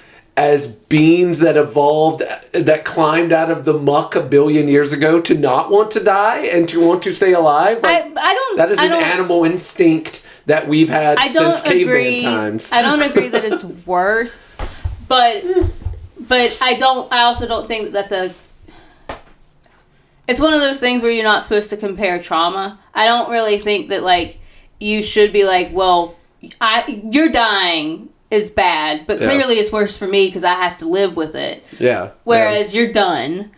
beings that evolved, that climbed out of the muck 1 billion years ago, to not want to die and to want to stay alive. Like, that is an animal instinct that we've had since caveman times. I don't agree that it's worse, but I also don't think that's it's one of those things where you're not supposed to compare trauma. I don't really think that, like, you should be like, well, you're dying is bad, but clearly it's worse for me because I have to live with it. Yeah. Whereas you're done,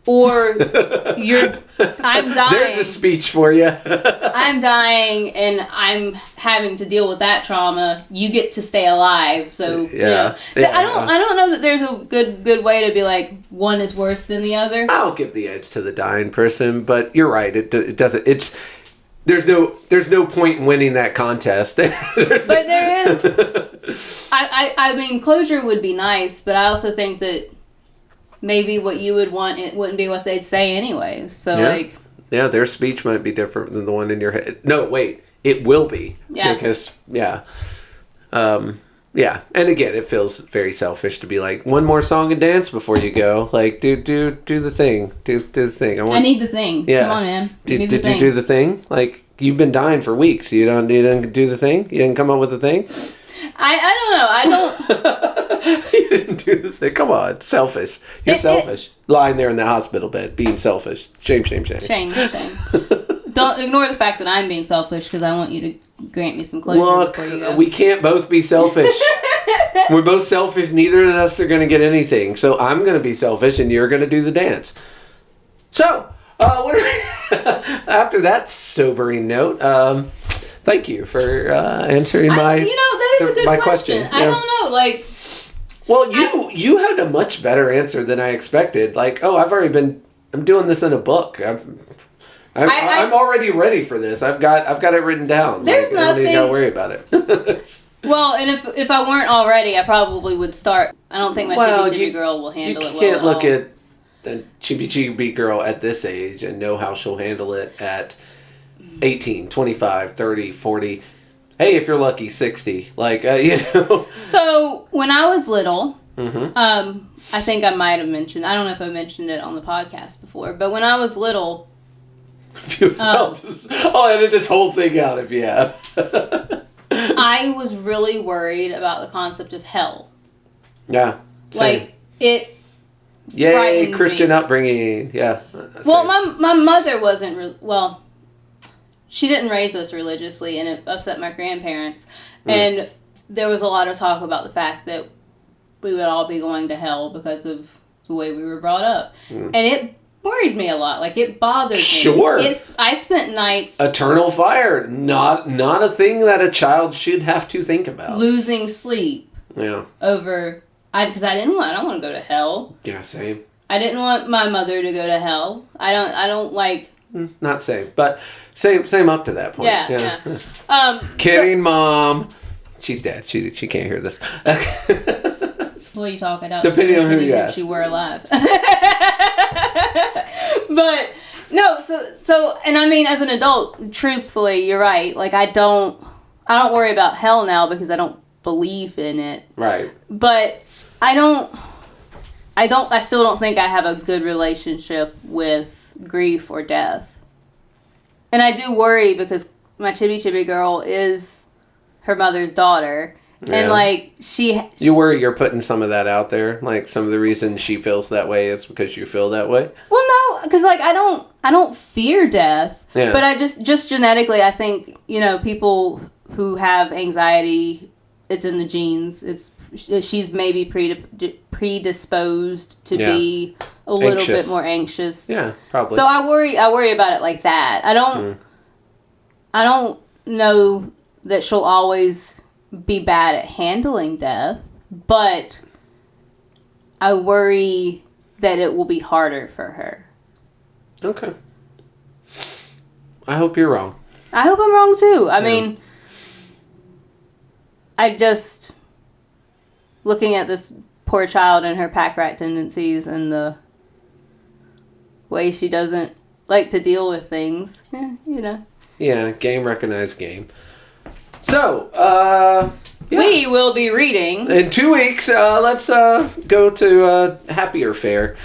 or I'm dying. There's a speech for you. I'm dying and I'm having to deal with that trauma. You get to stay alive, so I don't know that there's a good way to be like one is worse than the other. I'll give the edge to the dying person, but you're right. It doesn't. There's no point in winning that contest. But there is. I mean, closure would be nice, but I also think that maybe what you would want, it wouldn't be what they'd say anyways. So their speech might be different than the one in your head. No, wait, it will be. Yeah. Because and again, it feels very selfish to be like, one more song and dance before you go. Like, do the thing. Do the thing. I need the thing. Yeah. Come on, man. Did you do the thing? Like, you've been dying for weeks. You didn't do the thing? You didn't come up with the thing? I don't know. You didn't do the thing. Come on. Selfish. You're selfish. Lying there in the hospital bed, being selfish. Shame. Shame. Don't ignore the fact that I'm being selfish because I want you to grant me some closure. Look, before you go. We can't both be selfish. We're both selfish. Neither of us are going to get anything. So I'm going to be selfish and you're going to do the dance. So, after that sobering note, thank you for answering that is a good question. I don't know, like... Well, you had a much better answer than I expected. Like, I'm doing this in a book. I'm already ready for this. I've got it written down. There's nothing... I don't even got to worry about it. Well, and if I weren't already, I probably would start. I don't think my chibi girl will handle it well. You can't look at the chibi girl at this age and know how she'll handle it at 18, 25, 30, 40. Hey, if you're lucky, 60. Like, So, when I was little, mm-hmm. I think I might have mentioned, I don't know if I mentioned it on the podcast before, but when I was little... I'll edit this whole thing out if you have. I was really worried about the concept of hell. Yeah. Same. Like, it... Yay, Christian upbringing. Yeah. Well, my mother wasn't... she didn't raise us religiously, and it upset my grandparents. And there was a lot of talk about the fact that we would all be going to hell because of the way we were brought up. And it worried me a lot. Like, it bothered me. Sure. I spent nights... Eternal fire. Not a thing that a child should have to think about. Losing sleep. Yeah. Over... Because I don't want to go to hell. Yeah, same. I didn't want my mother to go to hell. I don't like... Not same, but same up to that point. Yeah. Kidding, Mom. She's dead. She can't hear this. What are you talking about? Depending on who you ask. If she were alive. But no, so and I mean, as an adult, truthfully, you're right. Like, I don't worry about hell now because I don't believe in it. Right. But I still don't think I have a good relationship with grief or death. And I do worry because my chibi girl is her mother's daughter. Yeah. And like you worry you're putting some of that out there, like some of the reason she feels that way is because you feel that way. Well, no, because like I don't fear death. Yeah. But I just genetically, I think, people who have anxiety, it's in the genes. She's maybe predisposed to be a little bit more anxious. Yeah, probably. So I worry about it like that. I don't know that she'll always be bad at handling death, but I worry that it will be harder for her. Okay. I hope you're wrong. I hope I'm wrong too. I mean, I just looking at this poor child and her pack rat tendencies and the way she doesn't like to deal with things. Yeah, game recognized game. So, we will be reading in 2 weeks. Let's go to Happier Fare.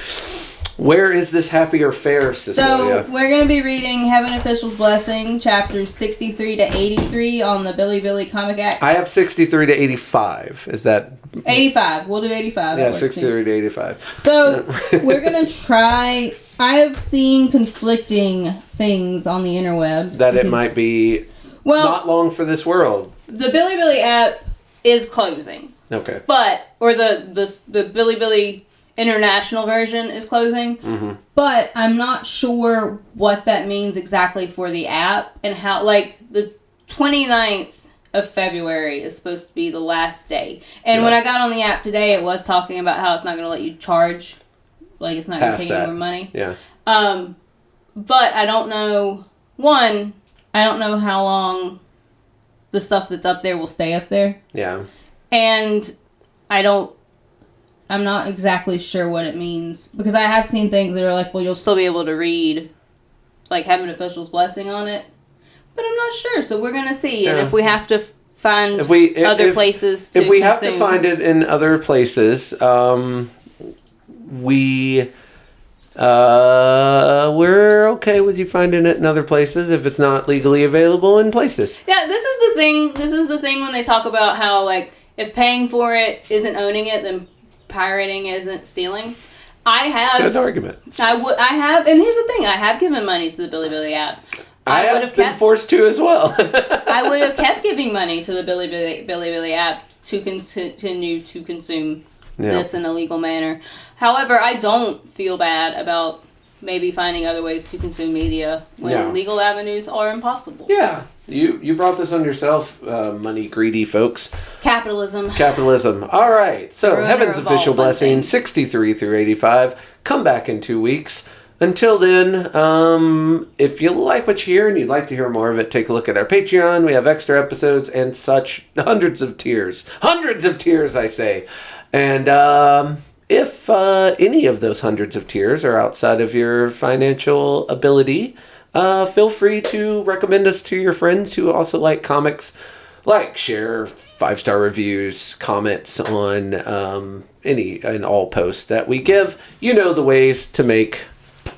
Where is this Happier Fare, Cecilia? So we're going to be reading Heaven Official's Blessing, chapters 63 to 83 on the Billy Comic Acts. I have 63 to 85. Is that 85? We'll do 85. Yeah, 63 to 85. So we're going to try. I have seen conflicting things on the interwebs that it might be not long for this world. The Billy app is closing. Okay. Or the Billy international version is closing. Mm-hmm. But I'm not sure what that means exactly for the app and how, like, the 29th of February is supposed to be the last day. And when I got on the app today, it was talking about how it's not going to let you charge. Like, it's not going to pay you more money. Yeah. But I don't know. I don't know how long the stuff that's up there will stay up there. Yeah. And I'm not exactly sure what it means. Because I have seen things that are like, well, you'll still be able to read, like, Heaven Official's Blessing on it. But I'm not sure, so we're going to see. Yeah. And if we have to find other places to If we have to find it in other places, we're okay with you finding it in other places if it's not legally available in places. Yeah, this is the thing when they talk about how, like, If paying for it isn't owning it, then pirating isn't stealing. I have. Good argument. I have, and here's the thing: I have given money to the Bilibili app. I have been forced to as well. I would have kept giving money to the Bilibili app to continue to consume this in a legal manner. However, I don't feel bad about maybe finding other ways to consume media when legal avenues are impossible. Yeah. You brought this on yourself, money greedy folks. Capitalism. All right. So, Heaven's Official Blessing, 63 through 85. Come back in 2 weeks. Until then, if you like what you hear and you'd like to hear more of it, take a look at our Patreon. We have extra episodes and such. Hundreds of tears, I say. And if any of those hundreds of tiers are outside of your financial ability, feel free to recommend us to your friends who also like comics. Like, share 5-star reviews, comments on any and all posts that we give. You know the ways to make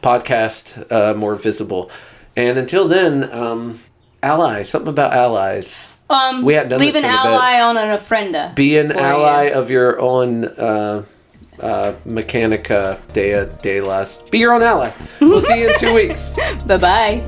podcast more visible. And until then, something about allies. We hadn't done leave an ally on an ofrenda. Be an ally of your own Mechanika de las. Be your own ally. We'll see you in 2 weeks. Bye-bye.